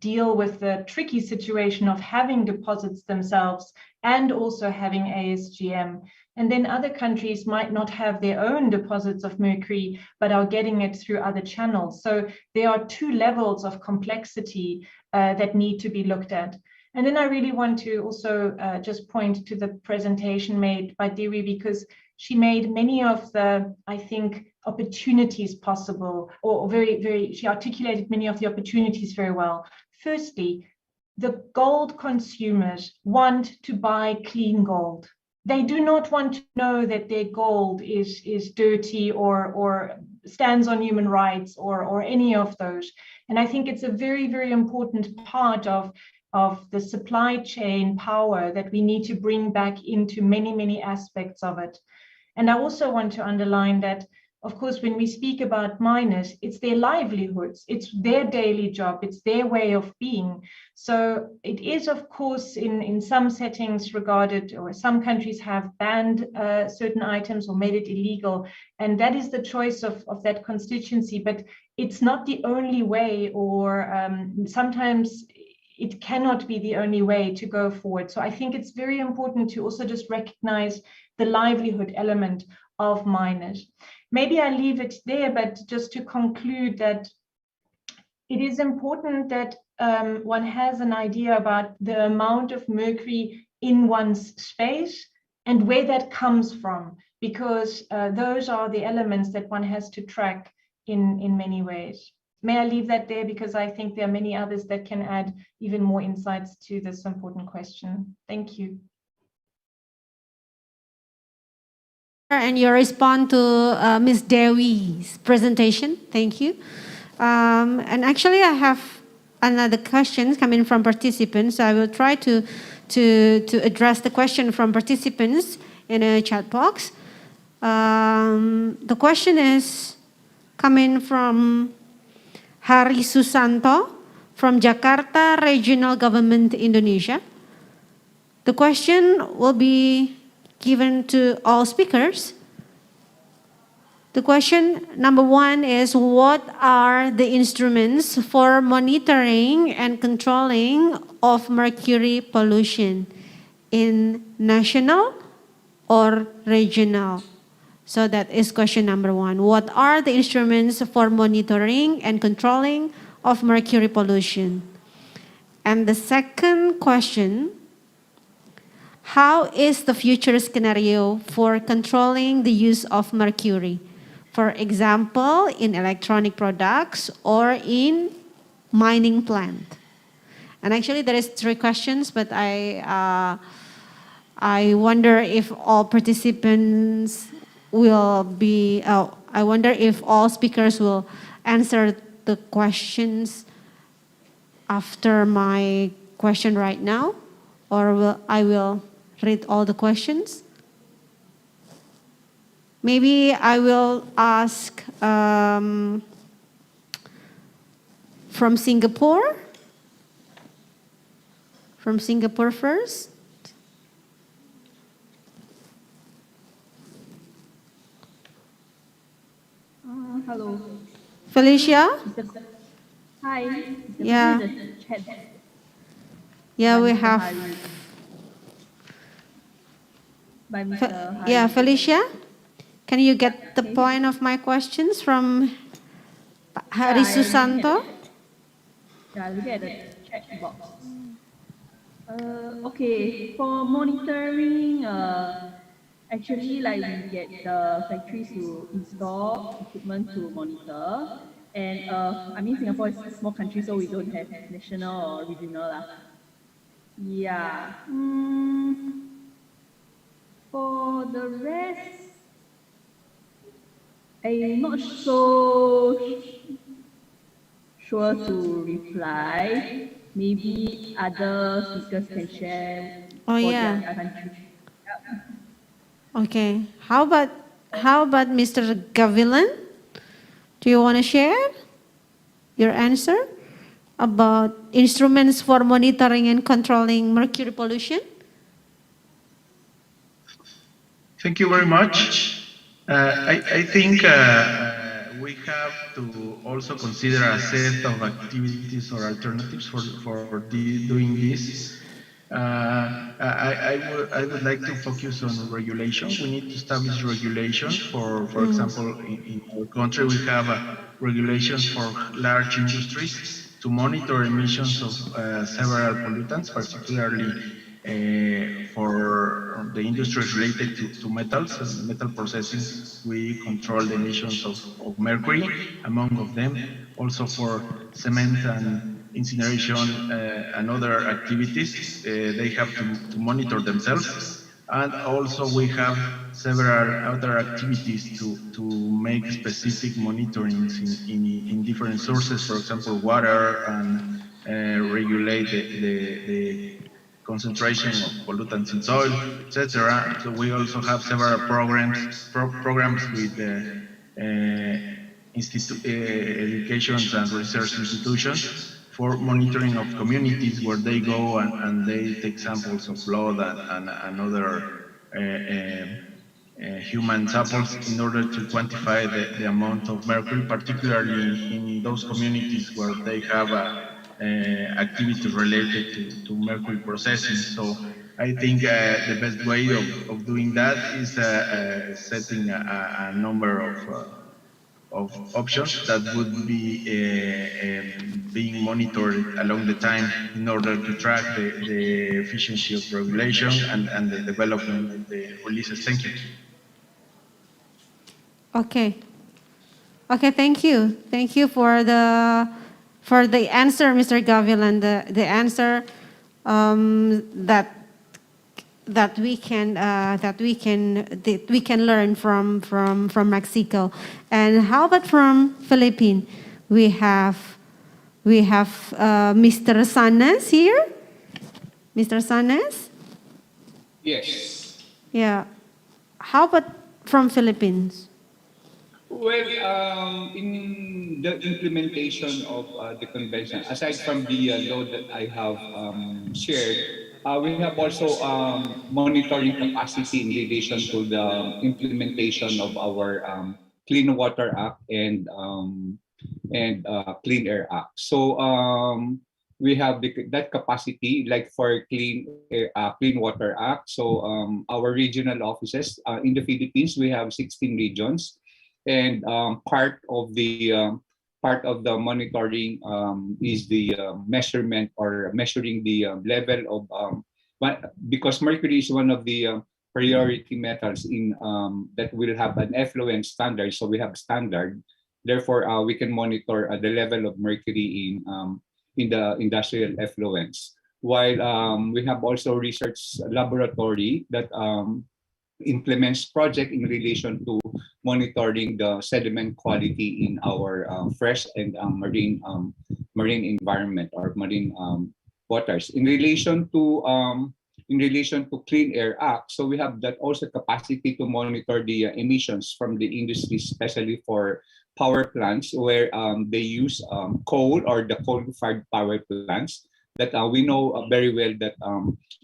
deal with the tricky situation of having deposits themselves and also having ASGM. And then other countries might not have their own deposits of mercury, but are getting it through other channels. So there are two levels of complexity that need to be looked at. And then I really want to also just point to the presentation made by Dewi, because she made many of the, I think, opportunities possible, or she articulated many of the opportunities very well. Firstly, the gold consumers want to buy clean gold. They do not want to know that their gold is dirty or stands on human rights or any of those. And I think it's a very, very important part of the supply chain power that we need to bring back into many, many aspects of it. And I also want to underline that, of course, when we speak about miners, it's their livelihoods, it's their daily job, it's their way of being. So it is, of course, in some settings regarded, or some countries have banned certain items or made it illegal. And that is the choice of that constituency, but it's not the only way, or sometimes it cannot be the only way to go forward. So I think it's very important to also just recognize the livelihood element of miners. Maybe I leave it there, but just to conclude that it is important that one has an idea about the amount of mercury in one's space and where that comes from, because those are the elements that one has to track in many ways. May I leave that there, because I think there are many others that can add even more insights to this important question. Thank you. And your response to Ms. Dewi's presentation. Thank you. And actually, I have another question coming from participants. I will try to address the question from participants in a chat box. The question is coming from Hari Susanto from Jakarta Regional Government, Indonesia. The question will be given to all speakers. The question number one is, what are the instruments for monitoring and controlling of mercury pollution in national or regional? So that is question number one. What are the instruments for monitoring and controlling of mercury pollution? And the second question, how is the future scenario for controlling the use of mercury? For example, in electronic products or in mining plant. And actually there is three questions, but I wonder if all participants will be, I wonder if all speakers will answer the questions after my question right now, or I will read all the questions. Maybe I will ask from Singapore. From Singapore first. Hello. Felicia? Hi. Yeah. Yeah, we have. By Mr. Hari. Yeah, Felicia? Can you get the point of my questions from Hari Susanto? Yeah, look at the chat box. Okay, for monitoring, actually, like we get the factories to install equipment to monitor. And I mean, Singapore is a small country, so we don't have national or regional. Yeah. For the rest, I'm not so sure to reply. Maybe other speakers can share Oh, for yeah. their country. Okay. How about Mr. Gavilan? Do you want to share your answer about instruments for monitoring and controlling mercury pollution? Thank you very much. I think we have to also consider a set of activities or alternatives for doing this. I would like to focus on regulation. We need to establish regulation for example, in our country, we have a regulation for large industries to monitor emissions of several pollutants, particularly for the industries related to metals and metal processing. We control the emissions of mercury, among of them. Also for cement and incineration and other activities, they have to monitor themselves. And also we have several other activities to make specific monitorings in different sources, for example, water, and regulate the concentration of pollutants in soil, etc. So we also have several programs with the educations and research institutions for monitoring of communities where they go and they take samples of blood and other human samples in order to quantify the amount of mercury, particularly in those communities where they have activities related to mercury processing. So I think the best way of doing that is setting a number of options that would be being monitored along the time in order to track the efficiency of regulation and the development of the releases. Thank you. Okay. Okay, thank you. Thank you for the answer, Mr. Gavilan. The answer that we can learn from Mexico. And how about from Philippines? We have Mr. Sanes here. Mr. Sanes? Yes. Yeah. How about from Philippines? Well, in the implementation of the convention, aside from the law that I have shared, we have also monitoring capacity in relation to the implementation of our Clean Water Act and Clean Air Act. So we have that capacity, like for Clean Water Act. So our regional offices in the Philippines, we have 16 regions. And part of the monitoring is the measurement or measuring the level of because mercury is one of the priority metals in that will have an effluent standard. So we have standard. Therefore, we can monitor the level of mercury in the industrial effluents. While we have also research laboratory that implements project in relation to monitoring the sediment quality in our fresh and marine environment or marine waters. In relation to Clean Air Act, so we have that also capacity to monitor the emissions from the industry, especially for power plants where they use coal or the coal-fired power plants. That we know very well that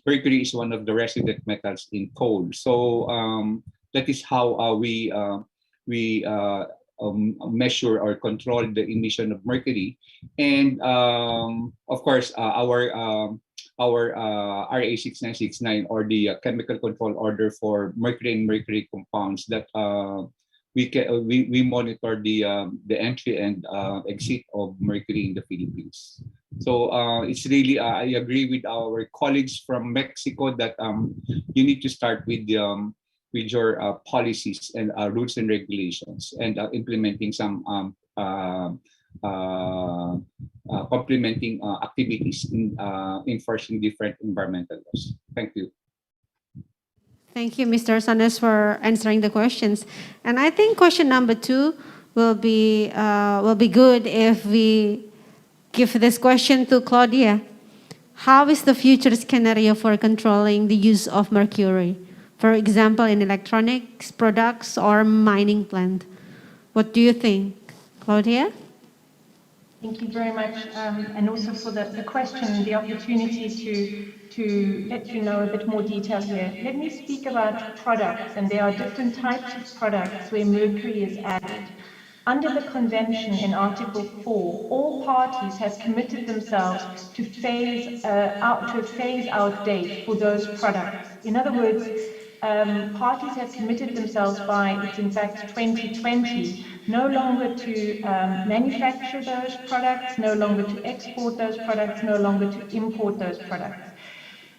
mercury is one of the resident metals in coal. So that is how we measure or control the emission of mercury. And of course, our RA 6969 or the chemical control order for mercury and mercury compounds that we monitor the entry and exit of mercury in the Philippines. So it's really I agree with our colleagues from Mexico that you need to start with your policies and rules and regulations and implementing some complementing activities in enforcing different environmental laws. Thank you. Thank you, Mr. Sanes, for answering the questions. And I think question number 2 will be good if we give this question to Claudia. How is the future scenario for controlling the use of mercury? For example, in electronics products or mining plant. What do you think, Claudia? Thank you very much, and also for the question, the opportunity to let you know a bit more detail here. Let me speak about products, and there are different types of products where mercury is added. Under the convention in Article 4, all parties have committed themselves to a phase-out date for those products. In other words, parties have committed themselves by, it's in fact 2020, no longer to manufacture those products, no longer to export those products, no longer to import those products.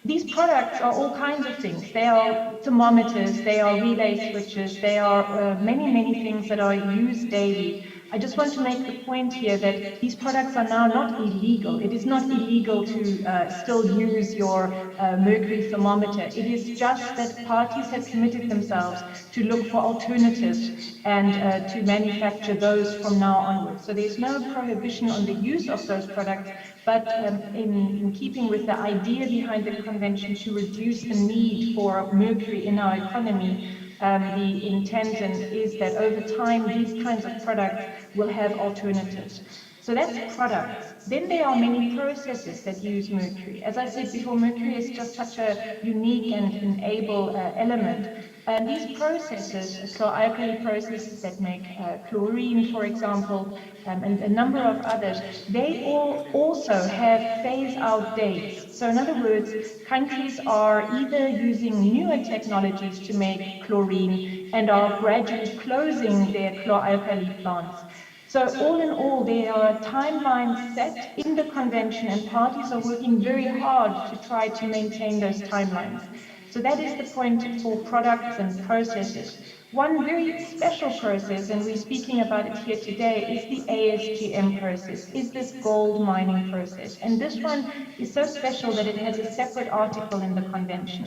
These products are all kinds of things. They are thermometers, they are relay switches, they are many, many things that are used daily. I just want to make the point here that these products are now not illegal. It is not illegal to still use your mercury thermometer. It is just that parties have committed themselves to look for alternatives and to manufacture those from now onwards. So there's no prohibition on the use of those products, but in keeping with the idea behind the convention to reduce the need for mercury in our economy, the intent is that over time these kinds of products will have alternatives. So that's products. Then there are many processes that use mercury. As I said before, mercury is just such a unique and enable element. And these processes, chloralkali processes that make chlorine, for example, and a number of others, they all also have phase-out dates. So in other words, countries are either using newer technologies to make chlorine and are gradually closing their chloralkali plants. So all in all, there are timelines set in the convention and parties are working very hard to try to maintain those timelines. So that is the point for products and processes. One very special process, and we're speaking about it here today, is the ASGM process, is this gold mining process. And this one is so special that it has a separate article in the convention.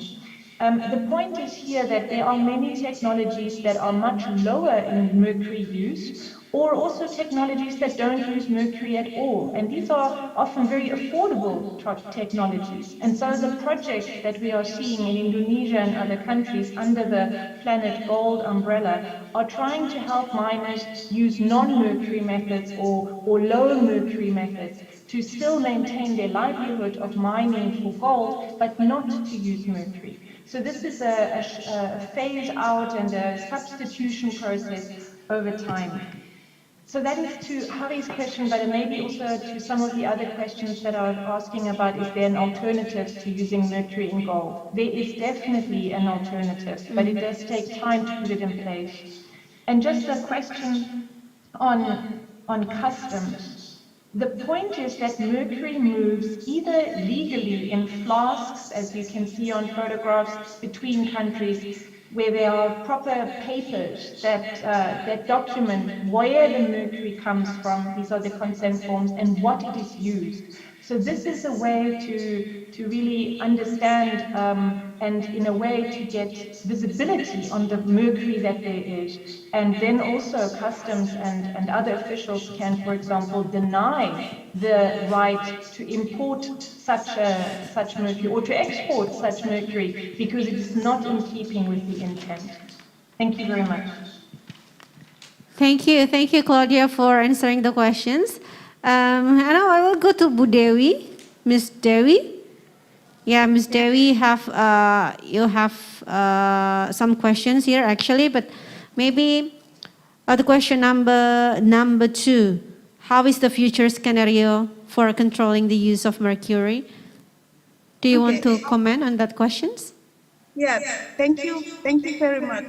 The point is here that there are many technologies that are much lower in mercury use, or also technologies that don't use mercury at all. And these are often very affordable technologies. And so the project that we are seeing in Indonesia and other countries under the Planet Gold umbrella are trying to help miners use non-mercury methods or low mercury methods to still maintain their livelihood of mining for gold, but not to use mercury. So this is a phase out and a substitution process over time. So that is to Hari's question, but maybe also to some of the other questions that are asking about, is there an alternative to using mercury in gold? There is definitely an alternative, but it does take time to put it in place. And just a question on customs. The point is that mercury moves either legally in flasks, as you can see on photographs, between countries, where there are proper papers that document where the mercury comes from, these are the consent forms, and what it is used. So this is a way to really understand and in a way to get visibility on the mercury that there is. And then also customs and other officials can, for example, deny the right to import such mercury or to export such mercury because it is not in keeping with the intent. Thank you very much. Thank you, Claudia, for answering the questions. And now I will go to Bu Dewi, Miss Dewi. Yeah, Miss Dewi, you have some questions here actually, but maybe the question number 2: how is the future scenario for controlling the use of mercury? Do you want to comment on that questions? Yes, thank you very much.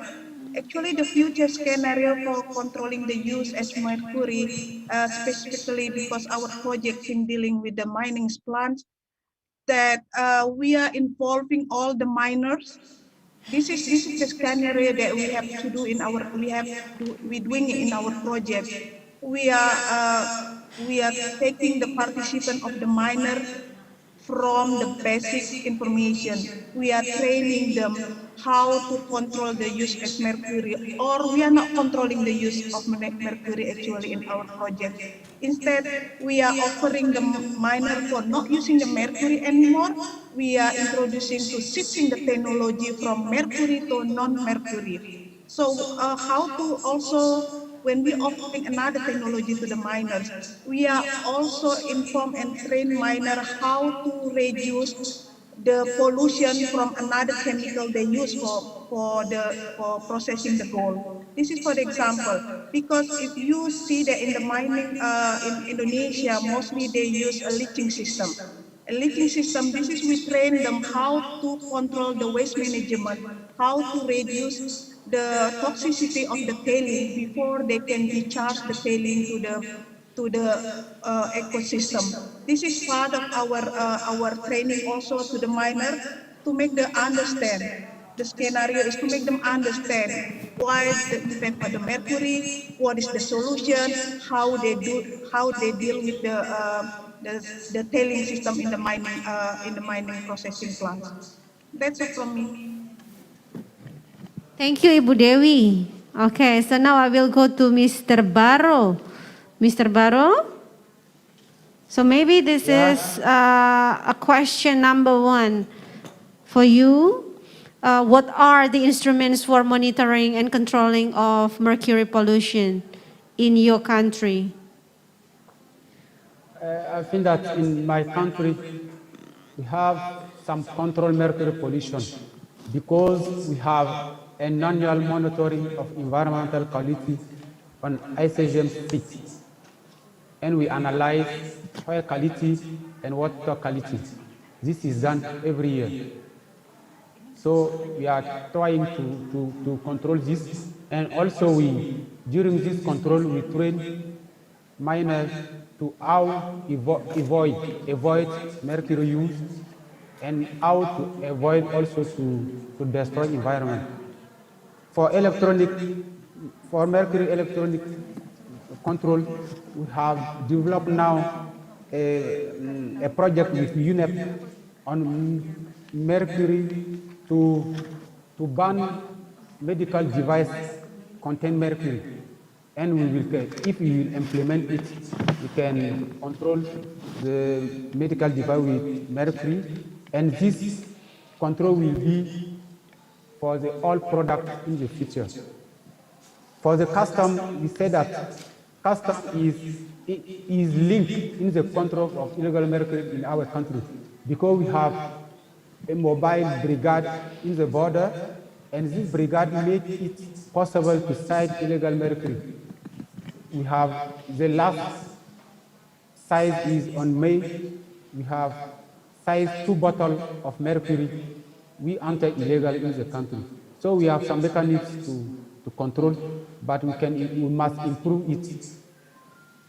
Actually, the future scenario for controlling the use as mercury, specifically because our projects in dealing with the mining plants, that we are involving all the miners. This is the scenario that we have to do we're doing it in our project. We are taking the participant of the miner from the basic information. We are training them how to control the use as mercury, or we are not controlling the use of mercury actually in our project. Instead, we are offering the miner for not using the mercury anymore. We are introducing to shifting the technology from mercury to non-mercury. So how to also, when we offering another technology to the miners, we are also inform and train miner how to reduce the pollution from another chemical they use for processing the gold. This is for the example, because if you see that in the mining in Indonesia, mostly they use a leaching system. A leaching system, this is we train them how to control the waste management, how to reduce the toxicity of the tailing before they can discharge the tailing to the ecosystem. This is part of our training also to the miner to make them understand. The scenario is to make them understand why the impact of the mercury, what is the solution, how they deal with the tailing system in the mining processing plants. That's all from me. Thank you, Ibu Dewi. Okay, so now I will go to Mr. Baro. Mr. Baro? So maybe this is a question number one for you. What are the instruments for monitoring and controlling of mercury pollution in your country? I think that in my country, we have some control mercury pollution because we have an annual monitoring of environmental quality on ICGM 6. And we analyze air quality and water quality. This is done every year. So we are trying to control this. And also during this control, we train miners to how avoid mercury use and how to avoid also to destroy environment. For mercury electronic control, we have developed now a project with UNEP on mercury to ban medical devices contain mercury. And we will, if we will implement it, we can control the medical device with mercury. And this control will be for the all products in the future. For the custom, we say that custom is linked in the control of illegal mercury in our country because we have a mobile brigade in the border, and this brigade makes it possible to cite illegal mercury. We have the last size is on May. We have size 2 bottles of mercury. We enter illegal in the country. So we have some mechanisms to control, but we must improve it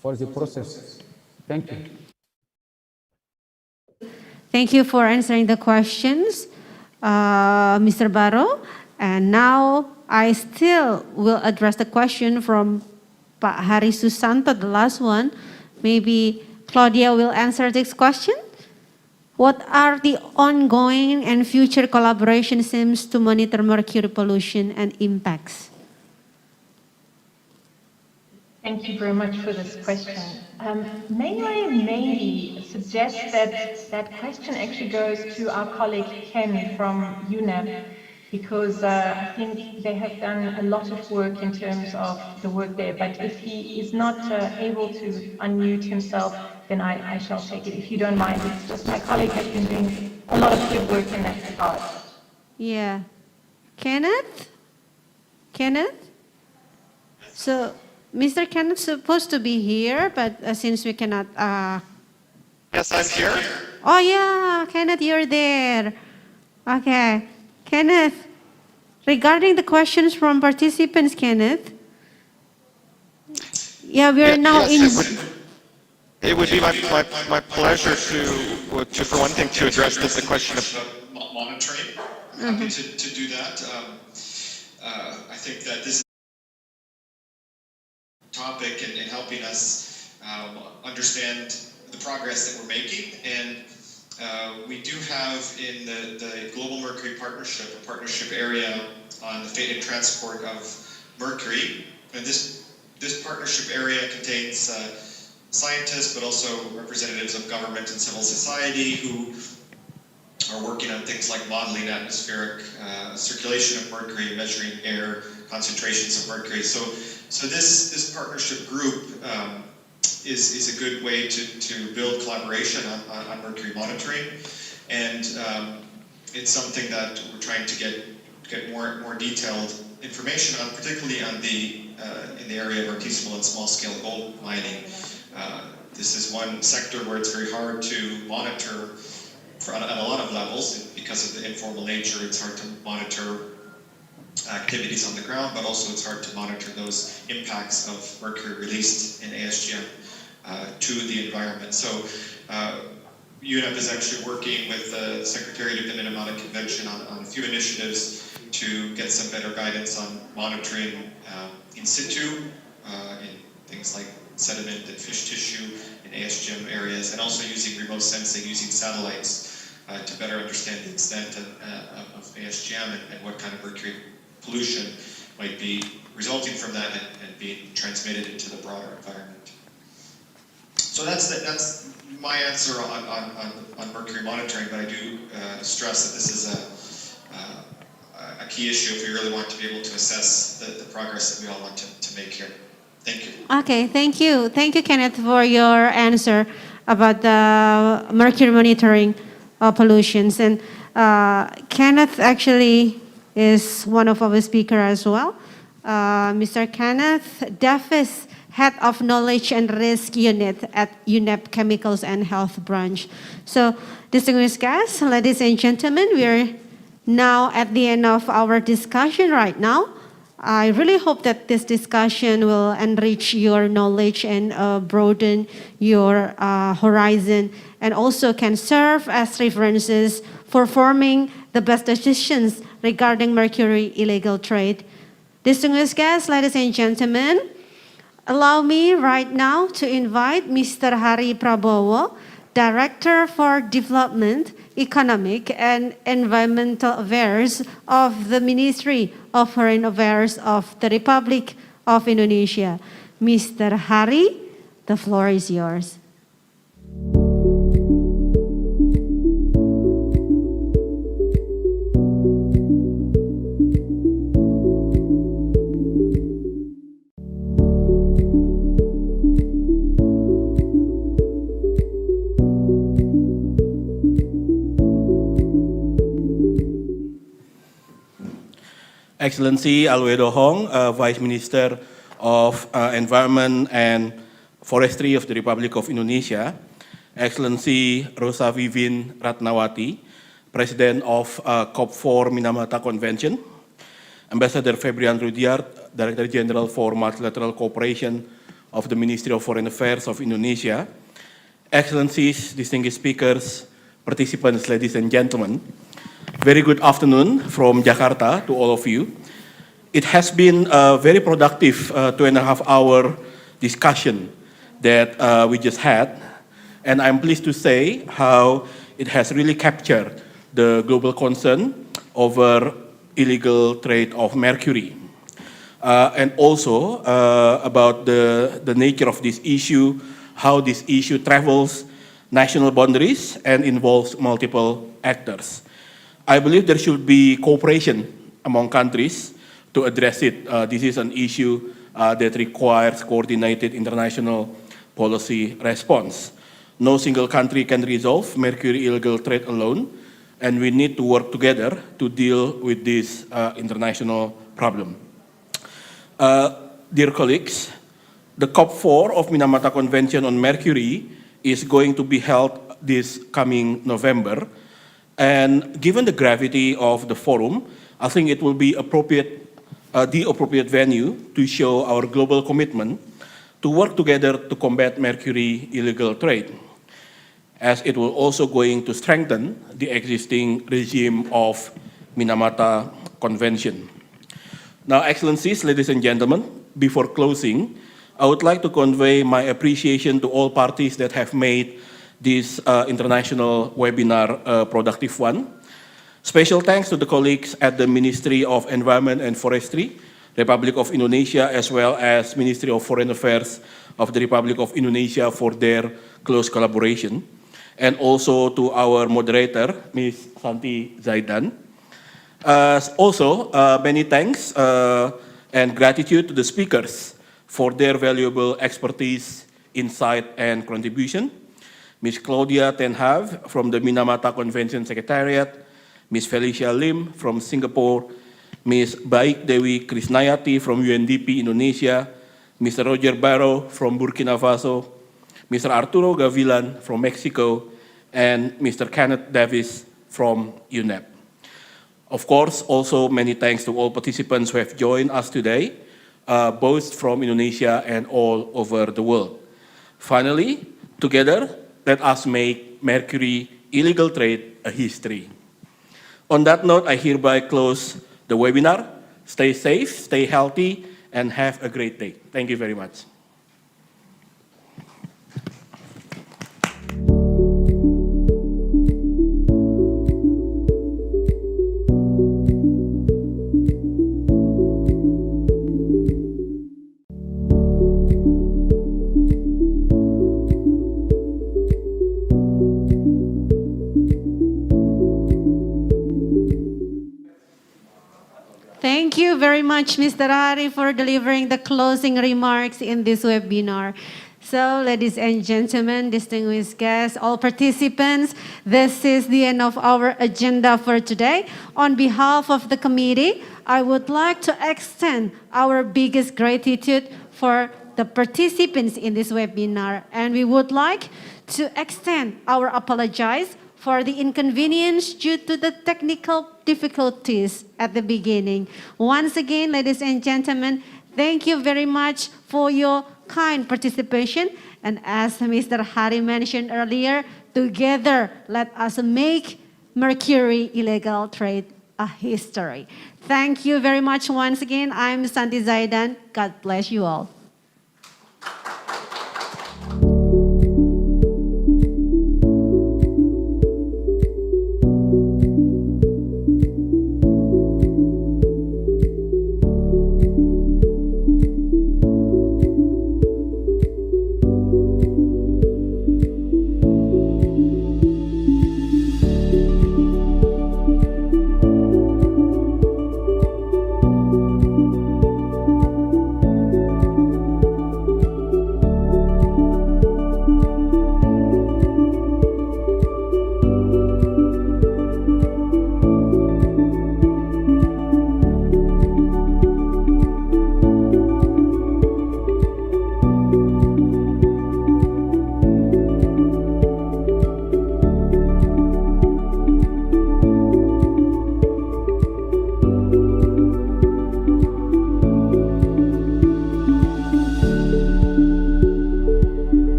for the process. Thank you. Thank you for answering the questions, Mr. Baro. And now I still will address the question from Pak Hari Susanto, the last one. Maybe Claudia will answer this question. What are the ongoing and future collaboration schemes to monitor mercury pollution and impacts? Thank you very much for this question. May I maybe suggest that that question actually goes to our colleague Ken from UNEP, because I think they have done a lot of work in terms of the work there. But if he is not able to unmute himself, then I shall take it, if you don't mind. It's just my colleague has been doing a lot of good work in that regard. Yeah. Kenneth? Kenneth? So, Mr. Kenneth is supposed to be here, but since we cannot... Yes, I'm here. Oh, yeah, Kenneth, you're there. Okay. Kenneth, regarding the questions from participants, Kenneth, yeah, we're now yes, it would be my pleasure to for one thing, to address the question of monitoring. I'm happy to do that. I think that this topic and helping us understand the progress that we're making. And we do have in the Global Mercury Partnership, a partnership area on the fate and transport of mercury. And this partnership area contains scientists, but also representatives of government and civil society who are working on things like modeling atmospheric circulation of mercury, measuring air concentrations of mercury. So this partnership group is a good way to build collaboration on mercury monitoring, and it's something that we're trying to get more detailed information on, particularly on in the area of artisanal and small-scale gold mining. This is one sector where it's very hard to monitor on a lot of levels because of the informal nature. It's hard to monitor activities on the ground, but also it's hard to monitor those impacts of mercury released in ASGM to the environment. So UNEP is actually working with the Secretariat of the Minamata Convention on a few initiatives to get some better guidance on monitoring in situ, in things like sediment and fish tissue in ASGM areas, and also using remote sensing, using satellites to better understand the extent of ASGM and what kind of mercury pollution might be resulting from that and being transmitted into the broader environment. So that's my answer on mercury monitoring, but I do stress that this is a key issue if we really want to be able to assess the progress that we all want to make here. Thank you. Okay, thank you. Thank you, Kenneth, for your answer about the mercury monitoring pollutions. And Kenneth actually is one of our speakers as well. Mr. Kenneth Davis, Head of Knowledge and Risk Unit at UNEP Chemicals and Health Branch. So, distinguished guests, ladies and gentlemen, we are now at the end of our discussion right now. I really hope that this discussion will enrich your knowledge and broaden your horizon, and also can serve as references for forming the best decisions regarding mercury illegal trade. Distinguished guests, ladies and gentlemen, allow me right now to invite Mr. Hari Prabowo, Director for Development, Economic and Environmental Affairs of the Ministry of Foreign Affairs of the Republic of Indonesia. Mr. Hari, the floor is yours. Excellency Alwedo Hong, Vice Minister of Environment and Forestry of the Republic of Indonesia, Excellency Rosa Vivin Ratnawati, President of COP4 Minamata Convention, Ambassador Febrian Rudyard, Director General for Multilateral Cooperation of the Ministry of Foreign Affairs of Indonesia, Excellencies, distinguished speakers, participants, ladies and gentlemen. Very good afternoon from Jakarta to all of you. It has been a very productive 2.5-hour discussion that we just had, and I'm pleased to say how it has really captured the global concern over illegal trade of mercury, and also about the nature of this issue, how this issue travels national boundaries and involves multiple actors. I believe there should be cooperation among countries to address it. This is an issue that requires coordinated international policy response. No single country can resolve mercury illegal trade alone, and we need to work together to deal with this international problem. Dear colleagues, the COP4 of Minamata Convention on Mercury is going to be held this coming November. And given the gravity of the forum, I think it will be the appropriate venue to show our global commitment to work together to combat mercury illegal trade, as it will also going to strengthen the existing regime of Minamata Convention. Now, Excellencies, ladies and gentlemen, before closing, I would like to convey my appreciation to all parties that have made this international webinar a productive one. Special thanks to the colleagues at the Ministry of Environment and Forestry, Republic of Indonesia, as well as Ministry of Foreign Affairs of the Republic of Indonesia for their close collaboration. And also to our moderator, Ms. Santi Zaidan. Also, many thanks and gratitude to the speakers for their valuable expertise, insight, and contribution. Ms. Claudia Ten Hav from the Minamata Convention Secretariat, Ms. Felicia Lim from Singapore, Ms. Baik Dewi Krisnayati from UNDP Indonesia, Mr. Roger Barro from Burkina Faso, Mr. Arturo Gavilan from Mexico, and Mr. Kenneth Davis from UNEP. Of course, also many thanks to all participants who have joined us today, both from Indonesia and all over the world. Finally, together, let us make Mercury illegal trade a history. On that note, I hereby close the webinar. Stay safe, stay healthy, and have a great day. Thank you very much. Thank you very much, Mr. Hari, for delivering the closing remarks in this webinar. So, ladies and gentlemen, distinguished guests, all participants, this is the end of our agenda for today. On behalf of the committee, I would like to extend our biggest gratitude for the participants in this webinar, and we would like to extend our apologies for the inconvenience due to the technical difficulties at the beginning. Once again, ladies and gentlemen, thank you very much for your kind participation. And as Mr. Hari mentioned earlier, together let us make Mercury illegal trade a history. Thank you very much once again. I'm Santi Zaidan. God bless you all.